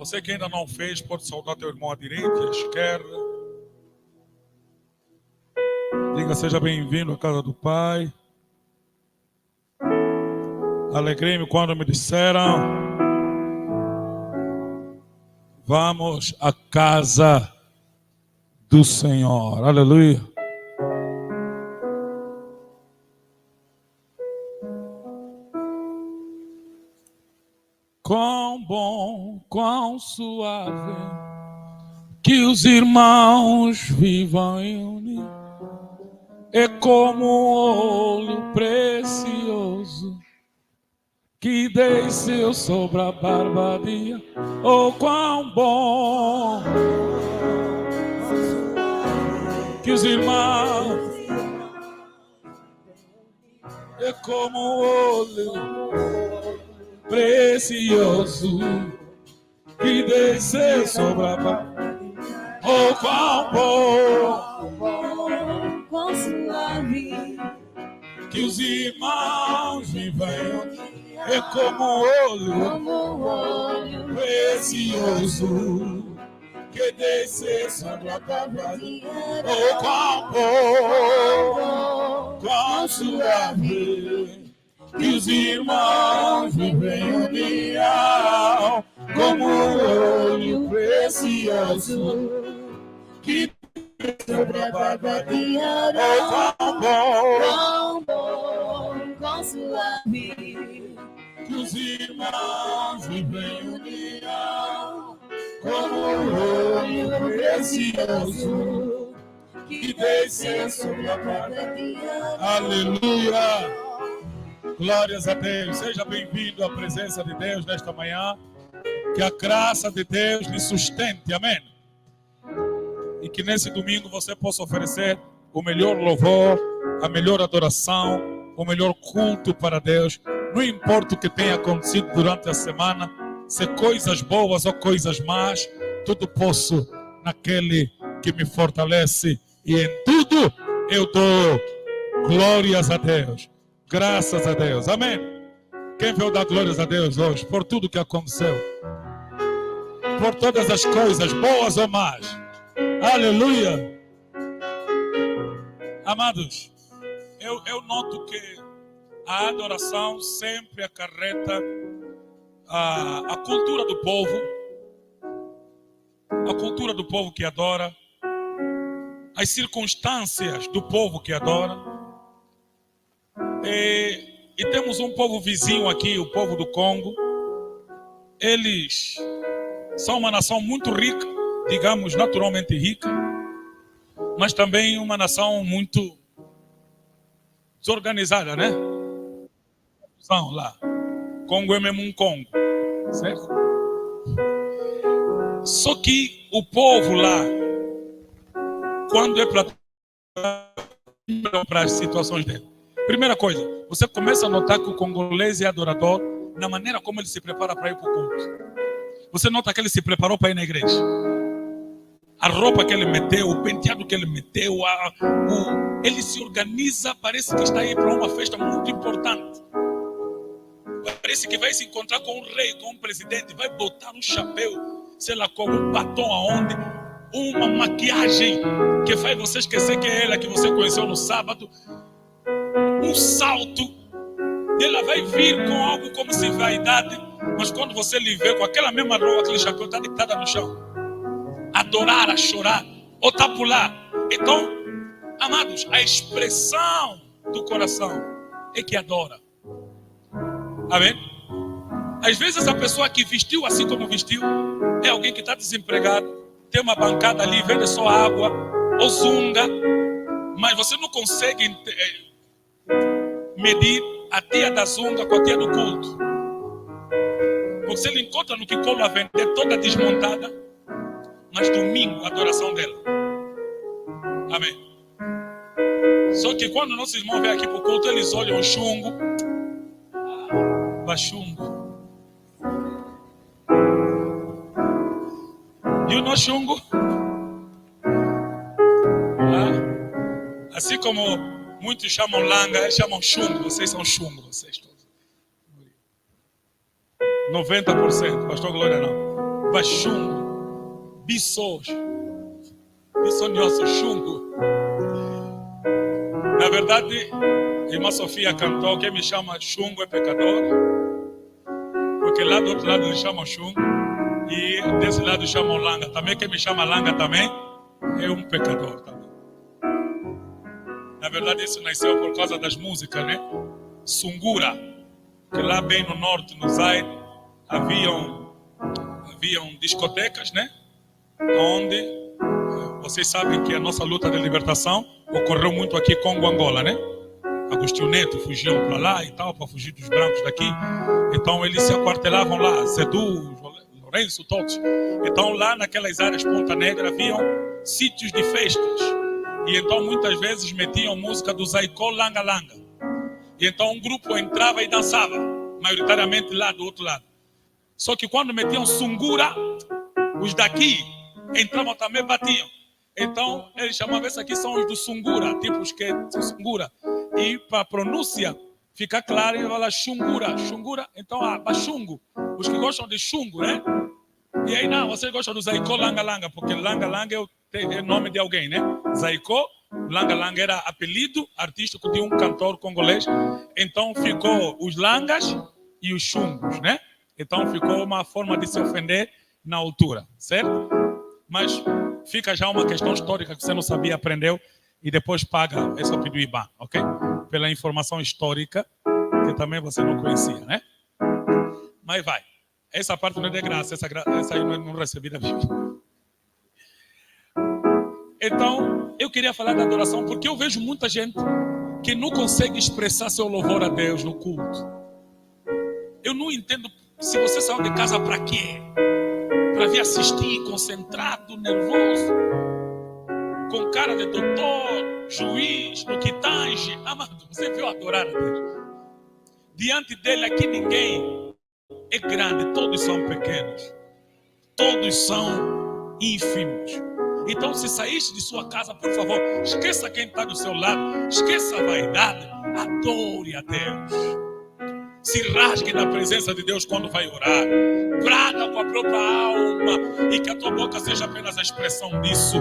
Você que ainda não fez, pode saudar teu irmão à direita e à esquerda. Diga, seja bem-vindo à casa do Pai. Alegrei-me quando me disseram: vamos à casa do Senhor. Aleluia. Quão bom, quão suave, que os irmãos vivam em união. É como um óleo precioso que desceu sobre a barbaria. Oh, quão bom que os irmãos. É como um óleo precioso que desceu sobre a barbaria. Oh, quão bom, quão suave, que os irmãos vivem. É como óleo precioso que desce sobre a barbaria. Oh, quão bom, quão suave, que os irmãos vivem em união, como óleo precioso que sobre a barbaria. oh, quão bom, Quão bom, quão suave, que os irmãos vivem em união, como óleo precioso que desce sobre a barbaria. Aleluia! Glórias a Deus. Seja bem-vindo à presença de Deus nesta manhã. Que a graça de Deus lhe sustente. Amém. E que nesse domingo você possa oferecer o melhor louvor, a melhor adoração, o melhor culto para Deus. Não importa o que tenha acontecido durante a semana, se coisas boas ou coisas más, tudo posso naquele que me fortalece. E em tudo eu dou glórias a Deus. Graças a Deus. Amém. Quem veio dar glórias a Deus hoje por tudo que aconteceu? Por todas as coisas, boas ou más. Aleluia. Amados, eu noto que a adoração sempre acarreta a cultura do povo. A cultura do povo que adora. As circunstâncias do povo que adora. E temos um povo vizinho aqui, o povo do Congo. Eles são uma nação muito rica, digamos naturalmente rica, mas também uma nação muito desorganizada, né? São lá. Congo é mesmo um Congo, certo? Só que o povo lá, quando é para as situações dele, primeira coisa, você começa a notar que o congolês é adorador na maneira como ele se prepara para ir para o culto. Você nota que ele se preparou para ir na igreja. A roupa que ele meteu, o penteado que ele meteu, ele se organiza, parece que está aí para uma festa muito importante. Parece que vai se encontrar com um rei, com um presidente, vai botar um chapéu, sei lá como, um batom aonde, uma maquiagem que faz você esquecer que é ela que você conheceu no sábado. Um salto, ela vai vir com algo como se vaidade, mas quando você lhe vê com aquela mesma roupa, aquele chapéu, está deitada no chão, adorar, a chorar, ou está a pular. Então, amados, a expressão do coração é que adora. Amém? Às vezes a pessoa que vestiu assim como vestiu é alguém que está desempregado, tem uma bancada ali, vende só água ou zunga, mas você não consegue medir a tia da zunga com a tia do culto. Porque você encontra no Kikolo a vender toda desmontada, mas domingo a adoração dela. Amém. Só que quando nossos irmãos vêm aqui para o culto, eles olham o chungo. Bachungo. E o nosso chungo? Assim como muitos chamam langa, eles chamam chungo. Vocês são chungo, vocês todos. 90%, pastor Glória não. Bachungo, Bissos, Bissonhoso, Chungo. Na verdade, a irmã Sofia cantou, quem me chama Chungo é pecador, porque lá do outro lado eles chamam Chungo, e desse lado chamam Langa. Também quem me chama Langa também é um pecador também. Na verdade, isso nasceu por causa das músicas, né? Sungura, que lá bem no norte, no Zaire, haviam discotecas, né? Onde vocês sabem que a nossa luta de libertação ocorreu muito aqui Congo, Angola, né? Agostinho Neto fugiam para lá e tal, para fugir dos brancos daqui. Então eles se aquartelavam lá, Sedu, Lourenço, todos. Então lá naquelas áreas Ponta Negra haviam sítios de festas. E então muitas vezes metiam música do Zaicó Langa Langa. E então um grupo entrava e dançava, maioritariamente lá do outro lado. Só que quando metiam Sungura, os daqui entravam também, batiam. Então eles chamavam, esses aqui são os do Sungura, tipo os que são Sungura. E para a pronúncia ficar clara, ele fala Xungura, Xungura, então Bachungo, os que gostam de chungo, né? E aí não, vocês gostam do Zaicó Langa Langa, porque Langa Langa é o nome de alguém, né? Zaicó, Langa Langa era apelido artístico de um cantor congolês. Então ficou os Langas e os Chungos, né? Então ficou uma forma de se ofender na altura, certo? Mas fica já uma questão histórica que você não sabia, aprendeu, e depois paga esse pedido IBAN, ok? Pela informação histórica que também você não conhecia, né? Mas vai. Essa parte não é de graça, essa aí não recebi da Bíblia. Então, eu queria falar da adoração porque eu vejo muita gente que não consegue expressar seu louvor a Deus no culto. Eu não entendo se você saiu de casa para quê? Para vir assistir concentrado, nervoso, com cara de doutor, juiz, no que tange. Amado, você veio adorar a Deus. Diante dele aqui ninguém é grande, todos são pequenos, todos são ínfimos. Então, se saíste de sua casa, por favor, esqueça quem está do seu lado, esqueça a vaidade, adore a Deus. Se rasgue na presença de Deus quando vai orar, brada com a própria alma, e que a tua boca seja apenas a expressão disso.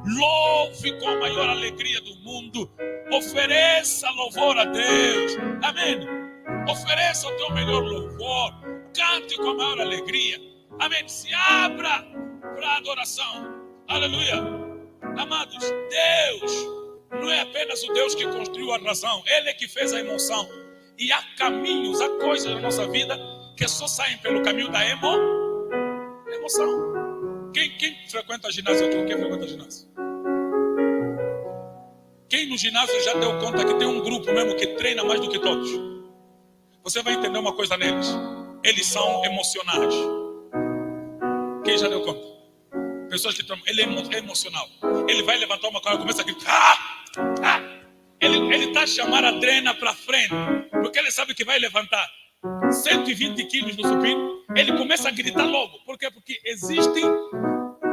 Louve com a maior alegria do mundo, ofereça louvor a Deus, amém? Ofereça o teu melhor louvor, cante com a maior alegria, amém? Se abra para a adoração, aleluia. Amados, Deus não é apenas o Deus que construiu a razão, Ele é que fez a emoção. E há caminhos, há coisas na nossa vida que só saem pelo caminho da emoção. Quem frequenta ginásio aqui? Quem frequenta ginásio? Quem no ginásio já deu conta que tem um grupo mesmo que treina mais do que todos? Você vai entender uma coisa neles. Eles são emocionais. Quem já deu conta? Pessoas que treinam. Ele é emocional. Ele vai levantar uma coisa e começa a gritar. Ele está a chamar a drena para frente, porque ele sabe que vai levantar 120 quilos no supino. Ele começa a gritar logo. Por quê? Porque existe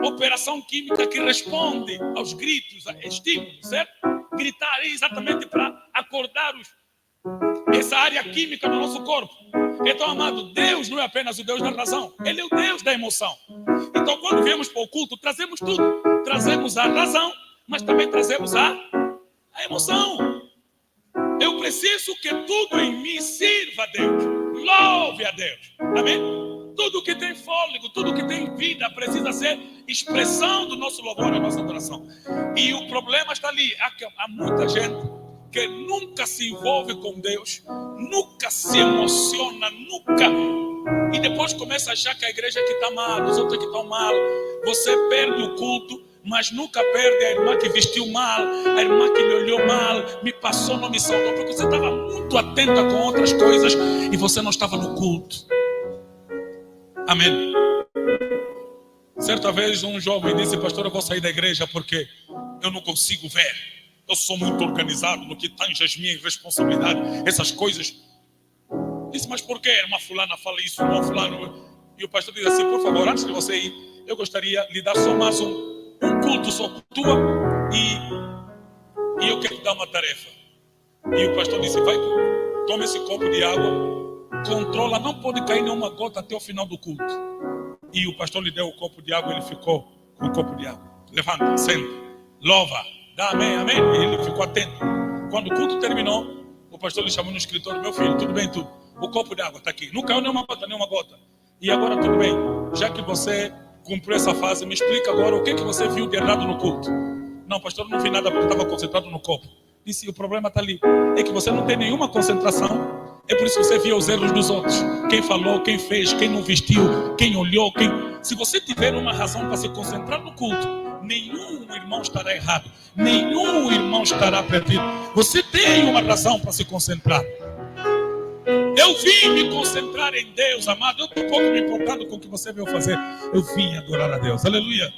operação química que responde aos gritos, a estímulos, certo? Gritar é exatamente para acordar essa área química do nosso corpo. Então, amado, Deus não é apenas o Deus da razão, Ele é o Deus da emoção. Então, quando viemos para o culto, trazemos tudo. Trazemos a razão, mas também trazemos a emoção. Eu preciso que tudo em mim sirva a Deus, louve a Deus, amém? Tudo que tem fôlego, tudo que tem vida precisa ser expressão do nosso louvor, da nossa adoração. E o problema está ali, há muita gente que nunca se envolve com Deus, nunca se emociona, nunca, e depois começa a achar que a igreja que está mal, os outros que estão mal. Você perde o culto, mas nunca perde a irmã que vestiu mal, a irmã que lhe olhou mal, me passou, não me saudou, porque você estava muito atenta com outras coisas e você não estava no culto. Amém. Certa vez um jovem disse: pastor, eu vou sair da igreja porque eu não consigo ver. Eu sou muito organizado no que tange as minhas responsabilidades, essas coisas. Disse: mas por que uma fulana fala isso, não fulano? E o pastor diz assim: por favor, antes de você ir, eu gostaria de lhe dar só mais um culto só tua, e eu quero te dar uma tarefa. E o pastor disse: vai, toma esse copo de água, controla, não pode cair nenhuma gota até o final do culto. e o pastor lhe deu o copo de água, ele ficou com o copo de água. Levanta, senta, louva, dá amém, amém. E ele ficou atento. Quando o culto terminou, o pastor lhe chamou no escritório: meu filho, tudo bem, tudo? O copo de água está aqui. Não caiu nenhuma gota. E agora tudo bem. Já que você cumpriu essa fase, me explica agora o que você viu de errado no culto. Não, pastor, não vi nada porque eu estava concentrado no copo. Disse: o problema está ali. É que você não tem nenhuma concentração. É por isso que você via os erros dos outros. Quem falou, quem fez, quem não vestiu, quem olhou, quem... Se você tiver uma razão para se concentrar no culto, nenhum irmão estará errado. Nenhum irmão estará perdido. Você tem uma razão para se concentrar. Eu vim me concentrar em Deus, amado. Eu estou pouco me importando com o que você veio fazer. Eu vim adorar a Deus. Aleluia.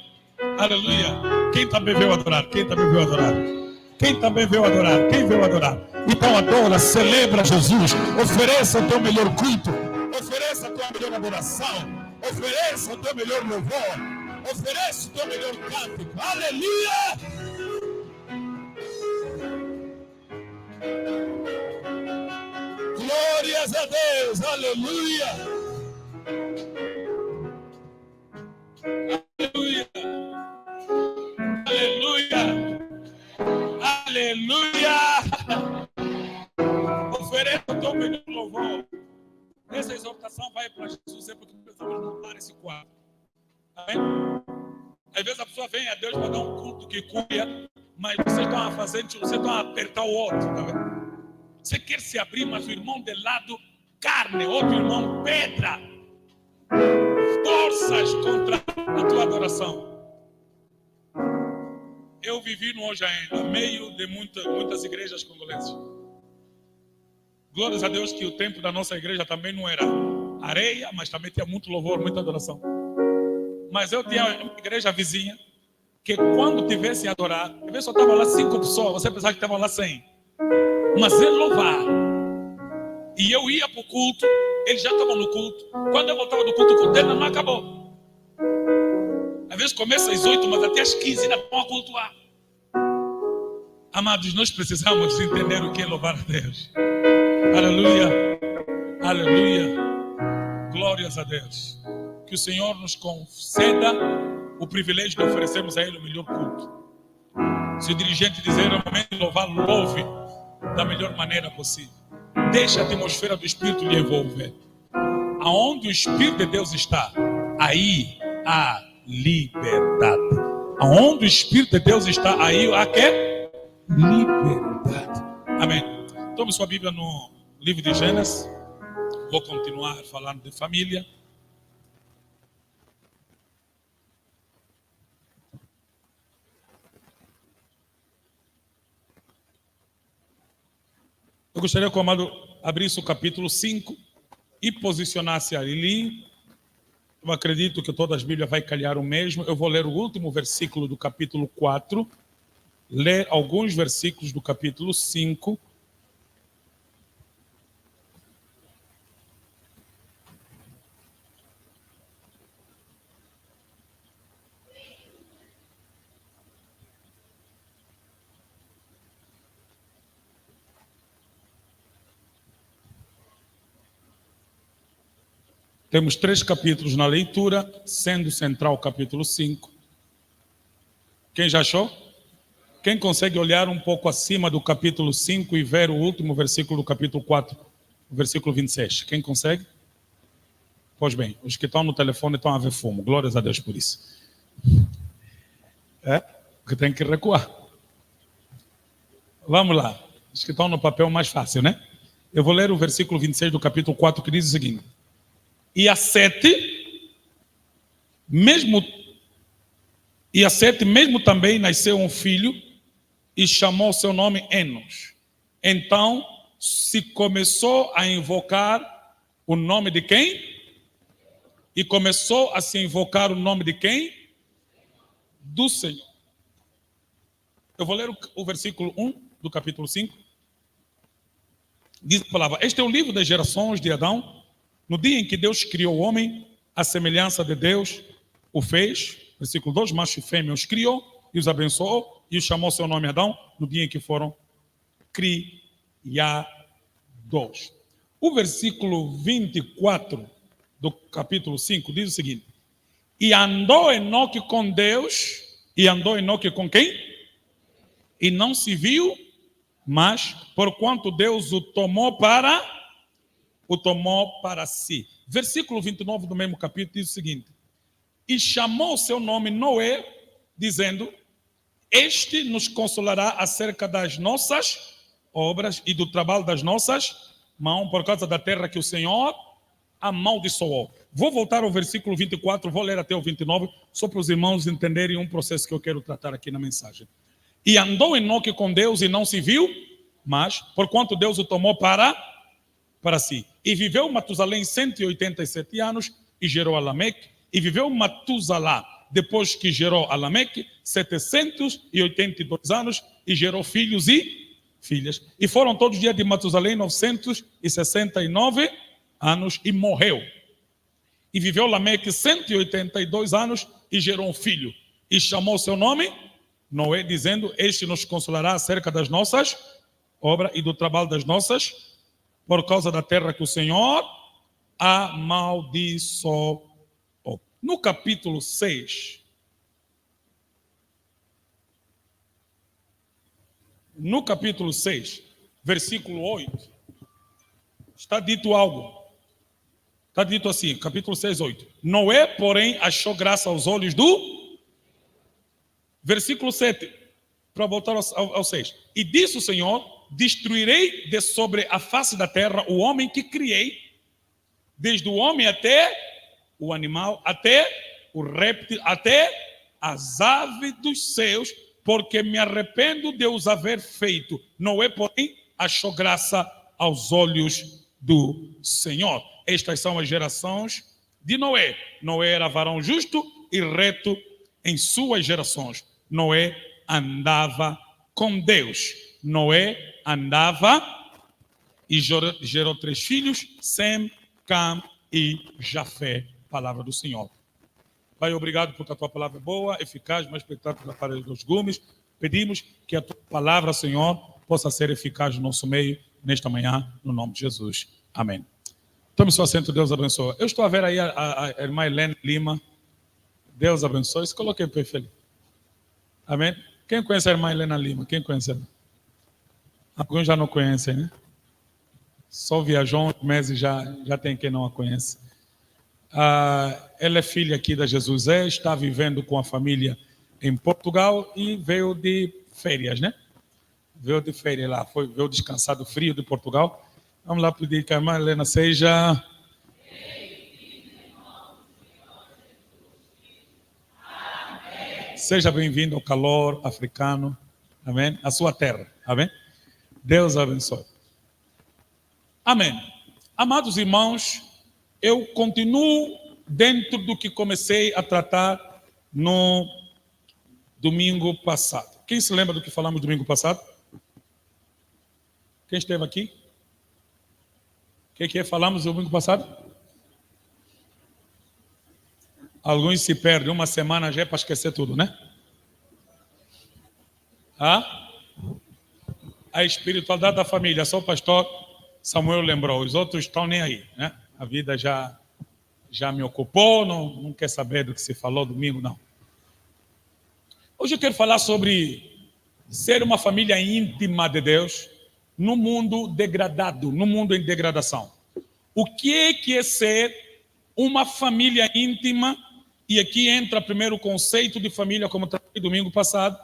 Aleluia. Quem também veio adorar? Quem também veio adorar? Quem também veio adorar? Quem veio adorar? Então adora, celebra Jesus. Ofereça o teu melhor culto. Ofereça a tua melhor adoração. Ofereça o teu melhor louvor. Ofereça o teu melhor cântico. Aleluia. Glórias a Deus. Aleluia. Aleluia. Aleluia. Aleluia! Ofereça o teu melhor louvor. Essa exortação vai para Jesus, é porque precisamos mudar esse quadro. Amém? Às vezes a pessoa vem a Deus para dar um culto que cuida, mas vocês estão a fazer, vocês estão a apertar o outro. Tá vendo? Você quer se abrir, mas o irmão de lado, carne, outro irmão, pedra. Forças contra a tua adoração. Eu vivi no Hoje Ainda, meio de muitas igrejas congolesas. Glórias a Deus que o tempo da nossa igreja também não era areia, mas também tinha muito louvor, muita adoração. Mas eu tinha uma igreja vizinha, que quando tivesse a adorar, às vezes só estavam lá 5 pessoas, você pensava que estavam lá 100. Mas ele louvava. E eu ia para o culto, eles já estavam no culto. Quando eu voltava do culto, o culto ainda não acabou. Às vezes começa às 8, mas até às 15 ainda vão a cultuar. Amados, nós precisamos entender o que é louvar a Deus. Aleluia. Aleluia. Glórias a Deus. Que o Senhor nos conceda o privilégio de oferecermos a Ele o melhor culto. Se o dirigente dizer ao momento de louvar, louve da melhor maneira possível. Deixe a atmosfera do Espírito lhe envolver. Aonde o Espírito de Deus está, aí há liberdade. Aonde o Espírito de Deus está, aí há que? Liberdade. Amém. Tome sua Bíblia no livro de Gênesis. Vou continuar falando de família. Eu gostaria que o amado abrisse o capítulo 5 e posicionasse ali. Eu acredito que todas as Bíblias vai calhar o mesmo. Eu vou ler o último versículo do capítulo 4, ler alguns versículos do capítulo 5. Temos 3 capítulos na leitura, sendo central o capítulo 5. Quem já achou? Quem consegue olhar um pouco acima do capítulo 5 e ver o último versículo do capítulo 4, o versículo 26? Quem consegue? Pois bem, os que estão no telefone estão a ver fumo. Glórias a Deus por isso. Porque tem que recuar. Vamos lá. Os que estão no papel mais fácil, né? Eu vou ler o versículo 26 do capítulo 4, que diz o seguinte. E a Sete, mesmo também nasceu um filho e chamou seu nome Enos. Então se começou a invocar o nome de quem? E começou a se invocar o nome de quem? Do Senhor. Eu vou ler o versículo 1 do capítulo 5. Diz a palavra: este é o livro das gerações de Adão. No dia em que Deus criou o homem, a semelhança de Deus o fez. Versículo 2, macho e fêmea os criou e os abençoou e os chamou seu nome Adão no dia em que foram criados. O versículo 24 do capítulo 5 diz o seguinte. E andou Enoque com Deus. E andou Enoque com quem? E não se viu, mas porquanto Deus o tomou para si. Versículo 29 do mesmo capítulo diz o seguinte: e chamou o seu nome Noé, dizendo: este nos consolará acerca das nossas obras e do trabalho das nossas mãos, por causa da terra que o Senhor amaldiçoou. Vou voltar ao versículo 24, vou ler até o 29, só para os irmãos entenderem um processo que eu quero tratar aqui na mensagem. E andou Enoque com Deus e não se viu, mas porquanto Deus o tomou para si. E viveu Matusalém 187 anos e gerou a Lameque. E viveu Matusalá, depois que gerou a Lameque, 782 anos e gerou filhos e filhas. E foram todos os dias de Matusalém 969 anos e morreu. E viveu Lameque 182 anos e gerou um filho. E chamou seu nome Noé, dizendo: este nos consolará acerca das nossas obras e do trabalho das nossas, por causa da terra que o Senhor amaldiçoou. No capítulo 6, versículo 8, está dito algo. Está dito assim, capítulo 6, 8. Noé, porém, achou graça aos olhos do... Versículo 7, para voltar ao 6. E disse o Senhor: destruirei de sobre a face da terra o homem que criei, desde o homem até o animal, até o réptil, até as aves dos céus, porque me arrependo de os haver feito. Noé, porém, achou graça aos olhos do Senhor. Estas são as gerações de Noé. Noé era varão justo e reto em suas gerações. Noé andava com Deus. Noé andava e gerou 3 filhos, Sem, Cam e Jafé. Palavra do Senhor. Pai, obrigado porque a tua palavra é boa, eficaz, mais espetacular para os gumes. Pedimos que a tua palavra, Senhor, possa ser eficaz no nosso meio, nesta manhã, no nome de Jesus. Amém. Tome seu assento, Deus abençoe. Eu estou a ver aí a irmã Helena Lima. Deus abençoe. Se coloque em pé, Felipe. Amém. Quem conhece a irmã Helena Lima? Quem conhece ela? Alguns já não conhecem, né? Só viajou uns meses, já tem quem não a conhece. Ela é filha aqui da Jesus, está vivendo com a família em Portugal e veio de férias, né? Veio de férias lá, veio descansar do frio de Portugal. Vamos lá pedir que a irmã Helena seja... Seja bem-vindo ao calor africano, amém? A sua terra, amém? Deus abençoe. Amém. Amados irmãos, eu continuo dentro do que comecei a tratar no domingo passado. Quem se lembra do que falamos domingo passado? Quem esteve aqui? O que falamos domingo passado? Alguns se perdem, uma semana já é para esquecer tudo, né? A espiritualidade da família, só o pastor Samuel lembrou, os outros estão nem aí, né? A vida já me ocupou, não quer saber do que se falou domingo, não. Hoje eu quero falar sobre ser uma família íntima de Deus no mundo degradado, no mundo em degradação. O que é ser uma família íntima? E aqui entra primeiro o conceito de família, como tratei domingo passado,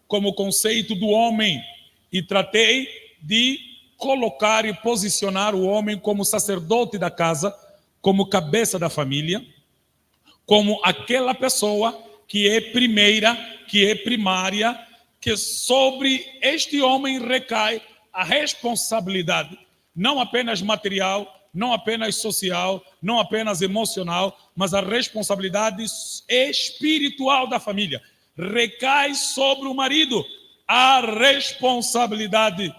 como o conceito do homem. E tratei de colocar e posicionar o homem como sacerdote da casa, como cabeça da família, como aquela pessoa que é primeira, que é primária, que sobre este homem recai a responsabilidade, não apenas material, não apenas social, não apenas emocional, mas a responsabilidade espiritual da família. Recai sobre o marido a responsabilidade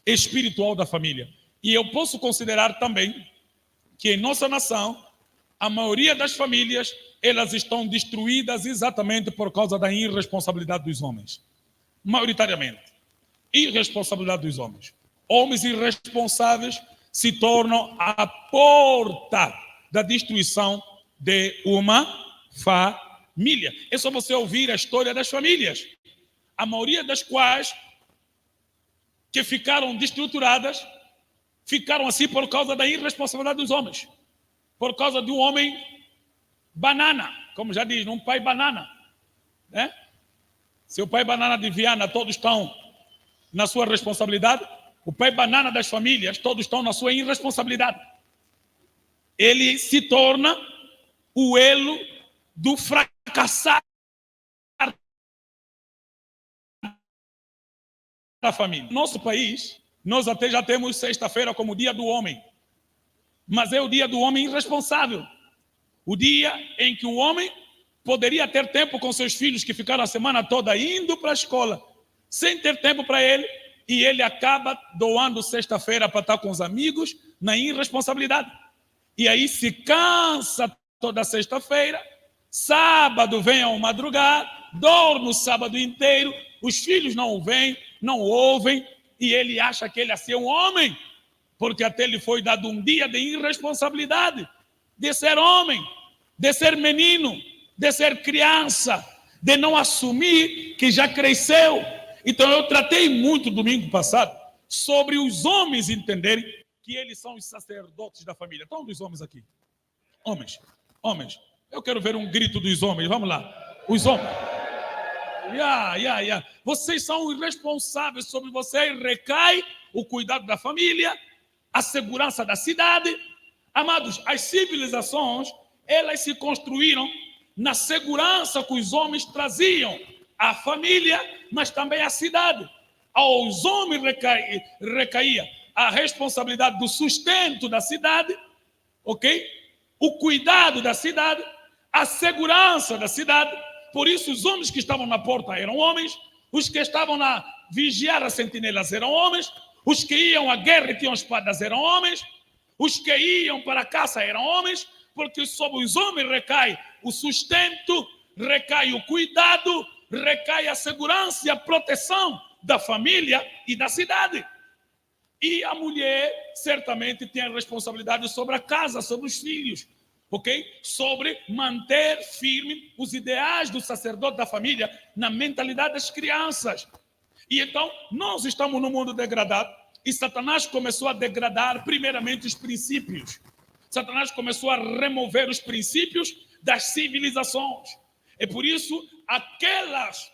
espiritual da família. E eu posso considerar também que em nossa nação, a maioria das famílias, elas estão destruídas exatamente por causa da irresponsabilidade dos homens. Maioritariamente. Irresponsabilidade dos homens. Homens irresponsáveis se tornam a porta da destruição de uma família. É só você ouvir a história das famílias, a maioria das quais que ficaram destruturadas, ficaram assim por causa da irresponsabilidade dos homens, por causa de um homem banana, como já diz, um pai banana, né? Se o pai banana de Viana, todos estão na sua responsabilidade, o pai banana das famílias, todos estão na sua irresponsabilidade. Ele se torna o elo do fracassar da família. Nosso país, nós até já temos sexta-feira como dia do homem, mas é o dia do homem irresponsável. O dia em que o homem poderia ter tempo com seus filhos que ficaram a semana toda indo para a escola, sem ter tempo para ele, e ele acaba doando sexta-feira para estar com os amigos na irresponsabilidade. E aí se cansa toda sexta-feira, sábado vem ao madrugar, dorme o sábado inteiro, os filhos não o veem, não ouvem, e ele acha que ele é um homem, porque até lhe foi dado um dia de irresponsabilidade, de ser homem, de ser menino, de ser criança, de não assumir que já cresceu. Então eu tratei muito domingo passado sobre os homens entenderem que eles são os sacerdotes da família. Estão dos homens aqui? Homens. Eu quero ver um grito dos homens, vamos lá. Os homens. Vocês são os responsáveis, sobre vocês recai o cuidado da família, a segurança da cidade. Amados, as civilizações, elas se construíram na segurança que os homens traziam à família, mas também à cidade. Aos homens recaía a responsabilidade do sustento da cidade, ok? O cuidado da cidade, a segurança da cidade. Por isso, os homens que estavam na porta eram homens, os que estavam na vigiar as sentinelas eram homens, os que iam à guerra e tinham espadas eram homens, os que iam para a caça eram homens, porque sobre os homens recai o sustento, recai o cuidado, recai a segurança e a proteção da família e da cidade. E a mulher certamente tem a responsabilidade sobre a casa, sobre os filhos, ok? Sobre manter firme os ideais do sacerdote da família na mentalidade das crianças. E então, nós estamos num mundo degradado e Satanás começou a degradar primeiramente os princípios. Satanás começou a remover os princípios das civilizações. É por isso, aquelas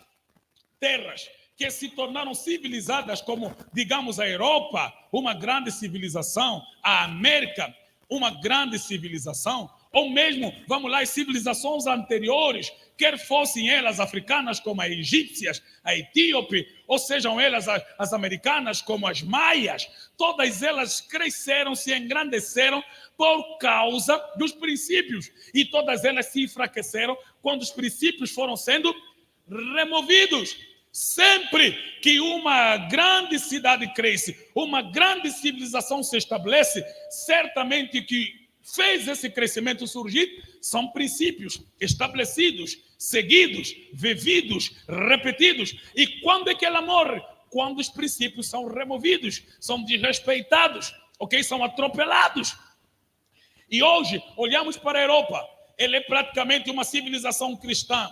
terras que se tornaram civilizadas, como, digamos, a Europa, uma grande civilização, a América, uma grande civilização, ou mesmo, vamos lá, as civilizações anteriores, quer fossem elas africanas, como as egípcias, a etíope, ou sejam elas as americanas, como as maias, todas elas cresceram, se engrandeceram por causa dos princípios, e todas elas se enfraqueceram quando os princípios foram sendo removidos. Sempre que uma grande cidade cresce, uma grande civilização se estabelece, certamente que fez esse crescimento surgir são princípios estabelecidos, seguidos, vividos, repetidos. E quando é que ela morre? Quando os princípios são removidos, são desrespeitados, ok? São atropelados. E hoje, olhamos para a Europa, ela é praticamente uma civilização cristã,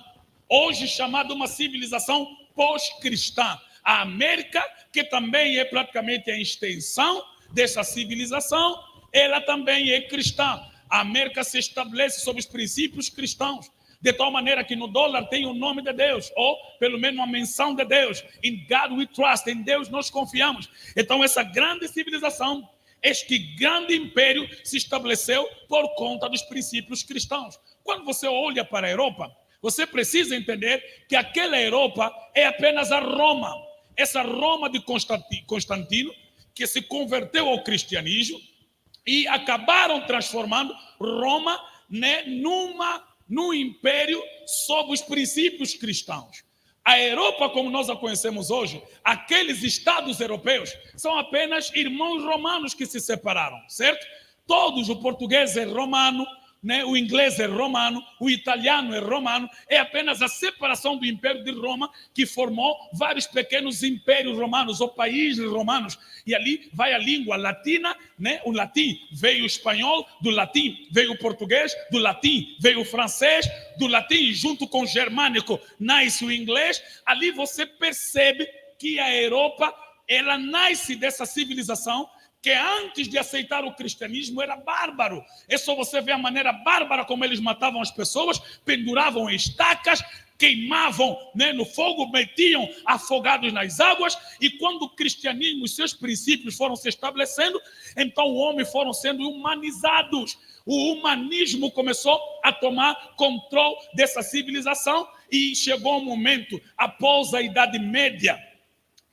hoje chamada uma civilização pós-cristã. A América, que também é praticamente a extensão dessa civilização, ela também é cristã. A América se estabelece sob os princípios cristãos, de tal maneira que no dólar tem o nome de Deus, ou pelo menos uma menção de Deus. In God we trust, em Deus nós confiamos. Então essa grande civilização, este grande império se estabeleceu por conta dos princípios cristãos. Quando você olha para a Europa, você precisa entender que aquela Europa é apenas a Roma. Essa Roma de Constantino, que se converteu ao cristianismo e acabaram transformando Roma, né, num império sob os princípios cristãos. A Europa, como nós a conhecemos hoje, aqueles estados europeus, são apenas irmãos romanos que se separaram, certo? Todos, o português é romano, né? O inglês é romano, o italiano é romano, é apenas a separação do Império de Roma que formou vários pequenos impérios romanos ou países romanos. E ali vai a língua latina, né? O latim veio o espanhol, do latim veio o português, do latim veio o francês, do latim junto com o germânico nasce o inglês. Ali você percebe que a Europa, ela nasce dessa civilização que antes de aceitar o cristianismo era bárbaro. É só você ver a maneira bárbara como eles matavam as pessoas, penduravam estacas, queimavam, né, no fogo, metiam afogados nas águas. E quando o cristianismo e seus princípios foram se estabelecendo, então o homem foram sendo humanizados. O humanismo começou a tomar controle dessa civilização e chegou um momento, após a Idade Média,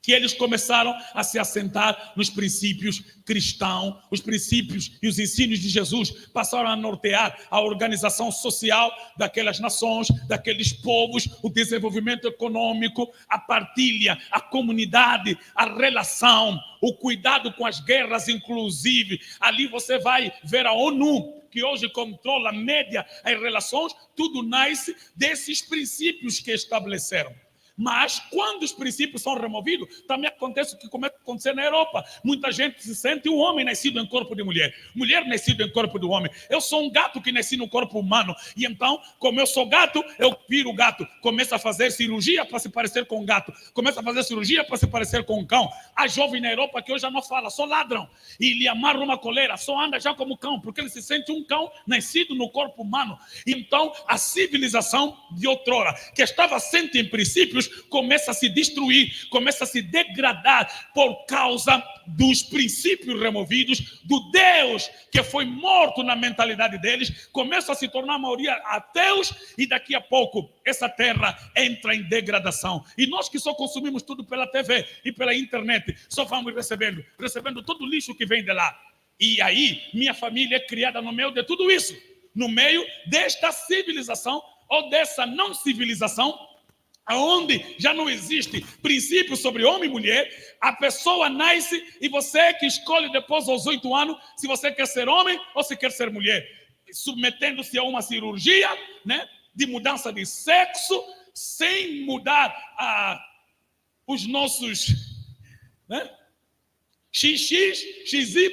que eles começaram a se assentar nos princípios cristãos, os princípios e os ensinos de Jesus passaram a nortear a organização social daquelas nações, daqueles povos, o desenvolvimento econômico, a partilha, a comunidade, a relação, o cuidado com as guerras, inclusive. Ali você vai ver a ONU, que hoje controla a média as relações, tudo nasce desses princípios que estabeleceram. Mas quando os princípios são removidos, também acontece o que começa a acontecer na Europa. Muita gente se sente um homem nascido em corpo de mulher, mulher nascida em corpo de homem. Eu sou um gato que nasci no corpo humano. E então, como eu sou gato, eu viro gato. Começo a fazer cirurgia para se parecer com um gato. Começo a fazer cirurgia para se parecer com um cão. Há jovem na Europa que hoje já não fala, só ladram. E lhe amarram uma coleira, só anda já como cão, porque ele se sente um cão nascido no corpo humano. Então, a civilização de outrora, que estava assente em princípios, começa a se destruir, começa a se degradar por causa dos princípios removidos, do Deus que foi morto na mentalidade deles, começa a se tornar a maioria ateus e daqui a pouco essa terra entra em degradação. E nós que só consumimos tudo pela TV e pela internet, só vamos recebendo todo o lixo que vem de lá. E aí minha família é criada no meio de tudo isso, no meio desta civilização ou dessa não civilização, onde já não existe princípio sobre homem e mulher. A pessoa nasce e você que escolhe depois aos 8 anos se você quer ser homem ou se quer ser mulher, submetendo-se a uma cirurgia, né, de mudança de sexo, sem mudar os nossos, né, XX, XY,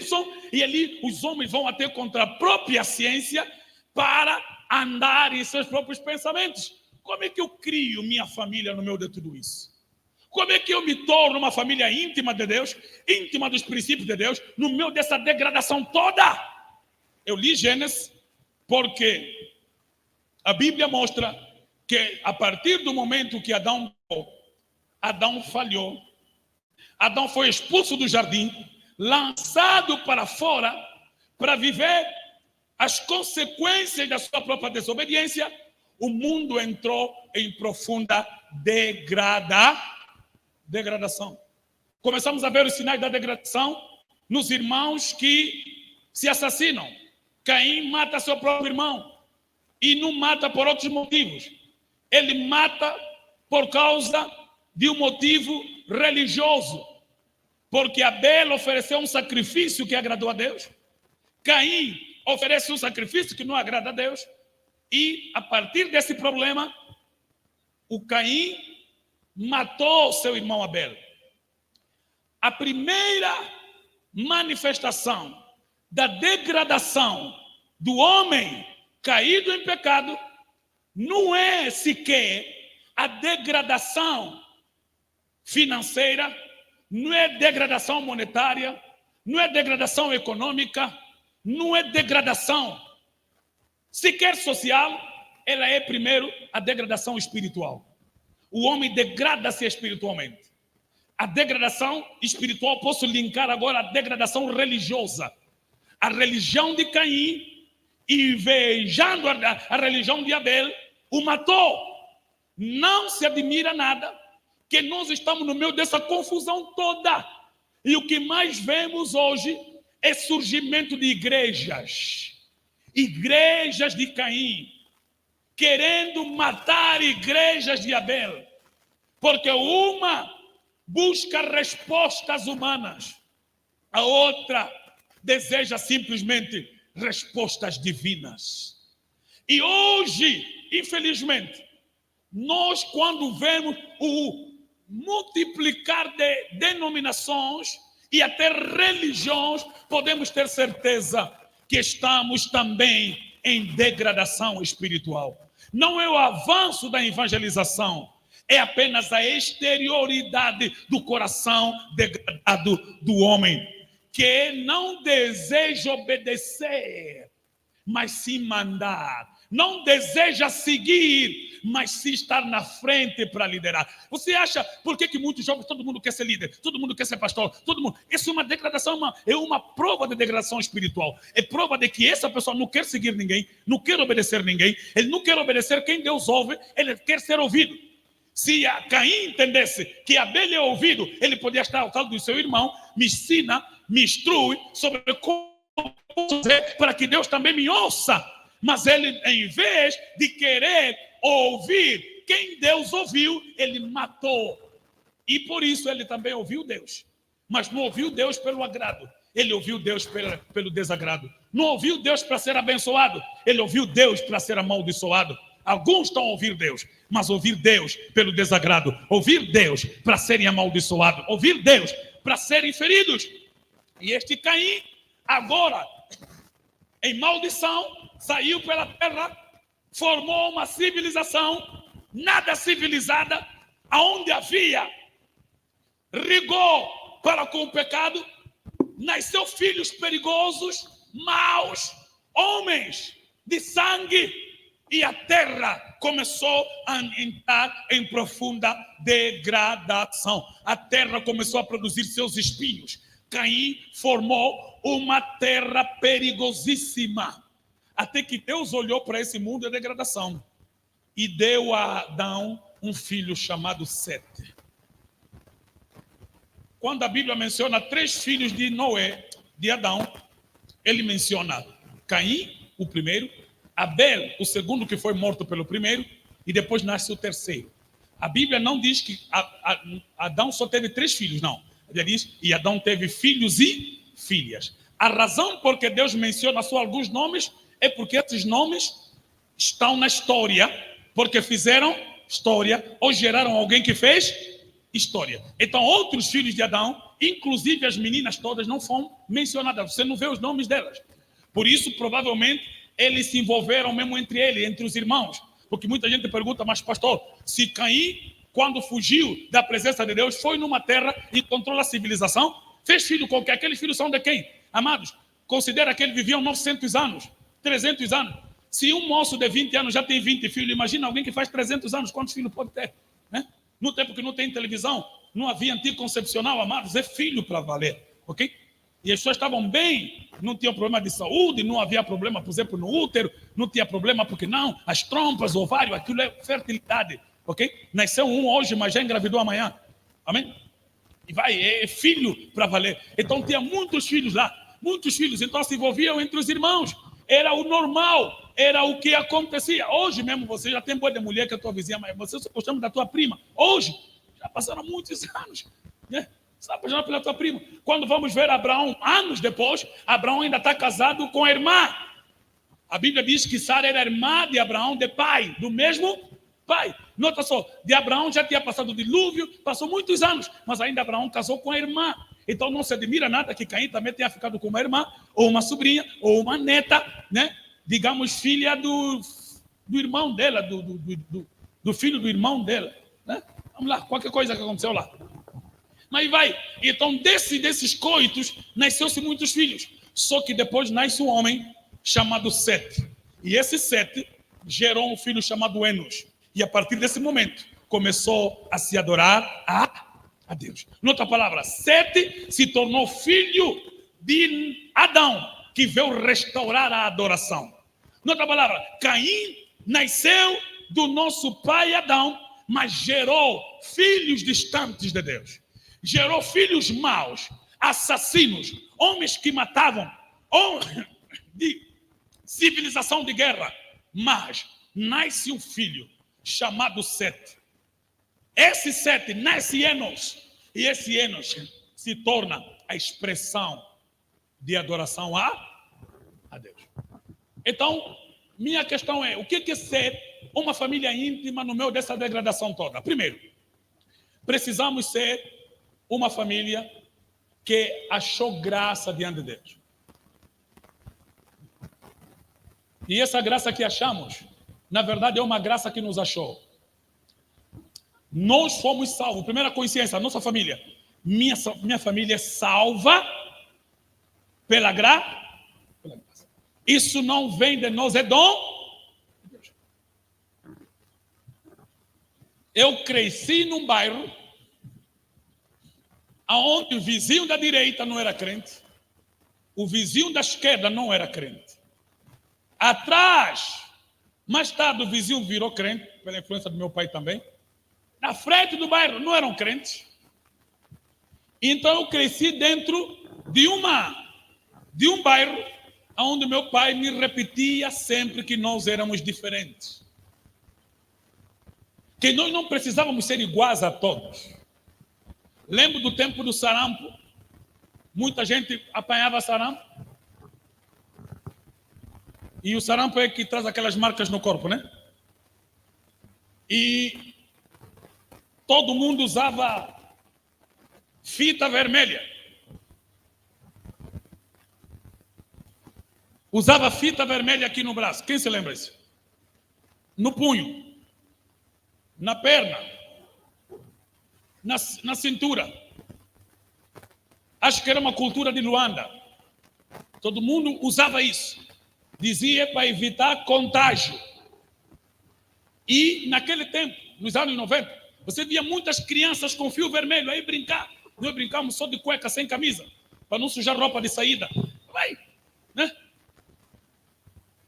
e ali os homens vão até contra a própria ciência para andar em seus próprios pensamentos. Como é que eu crio minha família no meio de tudo isso? Como é que eu me torno uma família íntima de Deus, íntima dos princípios de Deus, no meio dessa degradação toda? Eu li Gênesis porque a Bíblia mostra que a partir do momento que Adão falhou, Adão foi expulso do jardim, lançado para fora para viver as consequências da sua própria desobediência. O mundo entrou em profunda degradação. Começamos a ver os sinais da degradação nos irmãos que se assassinam. Caim mata seu próprio irmão e não mata por outros motivos. Ele mata por causa de um motivo religioso, porque Abel ofereceu um sacrifício que agradou a Deus. Caim oferece um sacrifício que não agrada a Deus. E a partir desse problema, o Caim matou seu irmão Abel. A primeira manifestação da degradação do homem caído em pecado não é sequer a degradação financeira, não é degradação monetária, não é degradação econômica, não é degradação sequer social, ela é primeiro a degradação espiritual. O homem degrada-se espiritualmente. A degradação espiritual, posso linkar agora a degradação religiosa. A religião de Caim, invejando a religião de Abel, o matou. Não se admira nada que nós estamos no meio dessa confusão toda. E o que mais vemos hoje é surgimento de igrejas de Caim, querendo matar igrejas de Abel, porque uma busca respostas humanas, a outra deseja simplesmente respostas divinas. E hoje, infelizmente, nós quando vemos o multiplicar de denominações e até religiões, podemos ter certeza que estamos também em degradação espiritual. Não é o avanço da evangelização, é apenas a exterioridade do coração degradado do homem, que não deseja obedecer, mas sim mandar. Não deseja seguir, mas sim estar na frente para liderar. Você acha por que muitos jovens, todo mundo quer ser líder, todo mundo quer ser pastor, todo mundo. Isso é uma degradação, é uma prova de degradação espiritual. É prova de que essa pessoa não quer seguir ninguém, não quer obedecer ninguém, ele não quer obedecer quem Deus ouve, ele quer ser ouvido. Se Caim entendesse que Abel é ouvido, ele podia estar ao lado do seu irmão, me ensina, me instrui sobre como fazer para que Deus também me ouça. Mas ele, em vez de querer ouvir quem Deus ouviu, ele matou. E por isso ele também ouviu Deus. Mas não ouviu Deus pelo agrado. Ele ouviu Deus pelo desagrado. Não ouviu Deus para ser abençoado. Ele ouviu Deus para ser amaldiçoado. Alguns estão a ouvir Deus, mas ouvir Deus pelo desagrado. Ouvir Deus para serem amaldiçoados. Ouvir Deus para serem feridos. E este Caim, agora, em maldição, saiu pela terra, formou uma civilização nada civilizada, aonde havia rigor para com o pecado, nasceu filhos perigosos, maus, homens de sangue, e a terra começou a entrar em profunda degradação. A terra começou a produzir seus espinhos. Caim formou uma terra perigosíssima. Até que Deus olhou para esse mundo de degradação e deu a Adão um filho chamado Sete. Quando a Bíblia menciona 3 filhos de Noé, de Adão, ele menciona Caim, o primeiro, Abel, o segundo que foi morto pelo primeiro, e depois nasce o terceiro. A Bíblia não diz que Adão só teve 3 filhos, não. Ele diz, e Adão teve filhos e filhas. A razão por que Deus menciona só alguns nomes é porque esses nomes estão na história, porque fizeram história ou geraram alguém que fez história. Então, outros filhos de Adão, inclusive as meninas todas, não foram mencionadas. Você não vê os nomes delas. Por isso, provavelmente, eles se envolveram mesmo entre os irmãos. Porque muita gente pergunta, mas pastor, se Caim, quando fugiu da presença de Deus, foi numa terra e encontrou a civilização, fez filho qualquer. Aqueles filhos são de quem? Amados, considera que eles viviam 900 anos, 300 anos. Se um moço de 20 anos já tem 20 filhos, imagina alguém que faz 300 anos, quantos filhos pode ter? Né? No tempo que não tem televisão, não havia anticoncepcional, amados, é filho para valer, ok? E as pessoas estavam bem, não tinham problema de saúde, não havia problema, por exemplo, no útero, não tinha problema porque não, as trompas, o ovário, aquilo é fertilidade, ok? Nasceu um hoje, mas já engravidou amanhã, amém? E vai, é filho para valer. Então tinha muitos filhos lá, muitos filhos, então se envolviam entre os irmãos, era o normal, era o que acontecia. Hoje mesmo você já tem boa de mulher que é tua vizinha, mas você só gostamos da tua prima. Hoje, já passaram muitos anos, né? Você está apaixonado pela tua prima. Quando vamos ver Abraão, anos depois, Abraão ainda está casado com a irmã. A Bíblia diz que Sara era irmã de Abraão, de pai, do mesmo pai. Nota só, de Abraão já tinha passado o dilúvio, passou muitos anos, mas ainda Abraão casou com a irmã. Então não se admira nada que Caim também tenha ficado com uma irmã, ou uma sobrinha, ou uma neta, né? Digamos, filha do irmão dela, do filho do irmão dela, né? Vamos lá, qualquer coisa que aconteceu lá. Mas vai, então desses coitos nasceu-se muitos filhos. Só que depois nasce um homem chamado Sete. E esse Sete gerou um filho chamado Enos. E a partir desse momento começou a se adorar a Deus. Noutra palavra, Sete se tornou filho de Adão, que veio restaurar a adoração. Noutra palavra, Caim nasceu do nosso pai Adão, mas gerou filhos distantes de Deus. Gerou filhos maus, assassinos, homens que matavam, de civilização de guerra. Mas nasce um filho chamado Sete. Esse Sete nasce Enos, e esse Enos se torna a expressão de adoração a Deus. Então, minha questão é, o que é ser uma família íntima no meio dessa degradação toda? Primeiro, precisamos ser uma família que achou graça diante de Deus. E essa graça que achamos, na verdade, é uma graça que nos achou. Nós fomos salvos. Primeira consciência, nossa família. Minha família é salva pela graça. Isso não vem de nós, é dom de Deus. Eu cresci num bairro onde o vizinho da direita não era crente, o vizinho da esquerda não era crente. Atrás, mais tarde, o vizinho virou crente, pela influência do meu pai também. Na frente do bairro não eram crentes. Então eu cresci dentro de um bairro onde meu pai me repetia sempre que nós éramos diferentes. Que nós não precisávamos ser iguais a todos. Lembro do tempo do sarampo. Muita gente apanhava sarampo. E o sarampo é que traz aquelas marcas no corpo, né? E todo mundo usava fita vermelha. Usava fita vermelha aqui no braço. Quem se lembra disso? No punho. Na perna. Na cintura. Acho que era uma cultura de Luanda. Todo mundo usava isso. Dizia para evitar contágio. E naquele tempo, nos anos 90, você via muitas crianças com fio vermelho aí brincar. Nós brincávamos só de cueca, sem camisa, para não sujar roupa de saída. Vai, né?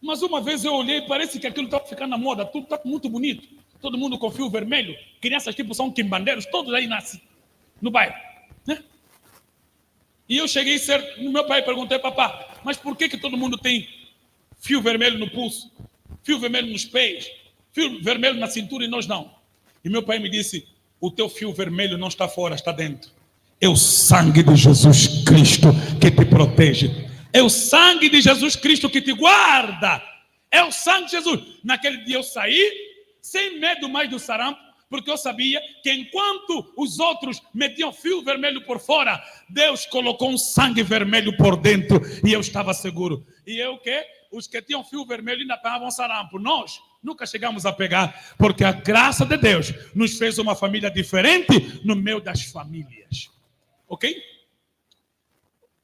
Mas uma vez eu olhei, parece que aquilo estava ficando na moda, tudo está muito bonito. Todo mundo com fio vermelho, crianças tipo são quimbandeiros, todos aí nascem no bairro, né? E eu cheguei a ser, no meu pai perguntei, papá, mas por que todo mundo tem fio vermelho no pulso, fio vermelho nos pés, fio vermelho na cintura e nós não? E meu pai me disse, o teu fio vermelho não está fora, está dentro. É o sangue de Jesus Cristo que te protege. É o sangue de Jesus Cristo que te guarda. É o sangue de Jesus. Naquele dia eu saí, sem medo mais do sarampo, porque eu sabia que enquanto os outros metiam fio vermelho por fora, Deus colocou um sangue vermelho por dentro e eu estava seguro. E eu que? Os que tinham fio vermelho ainda pegavam sarampo. Nós nunca chegamos a pegar, porque a graça de Deus nos fez uma família diferente no meio das famílias. Ok?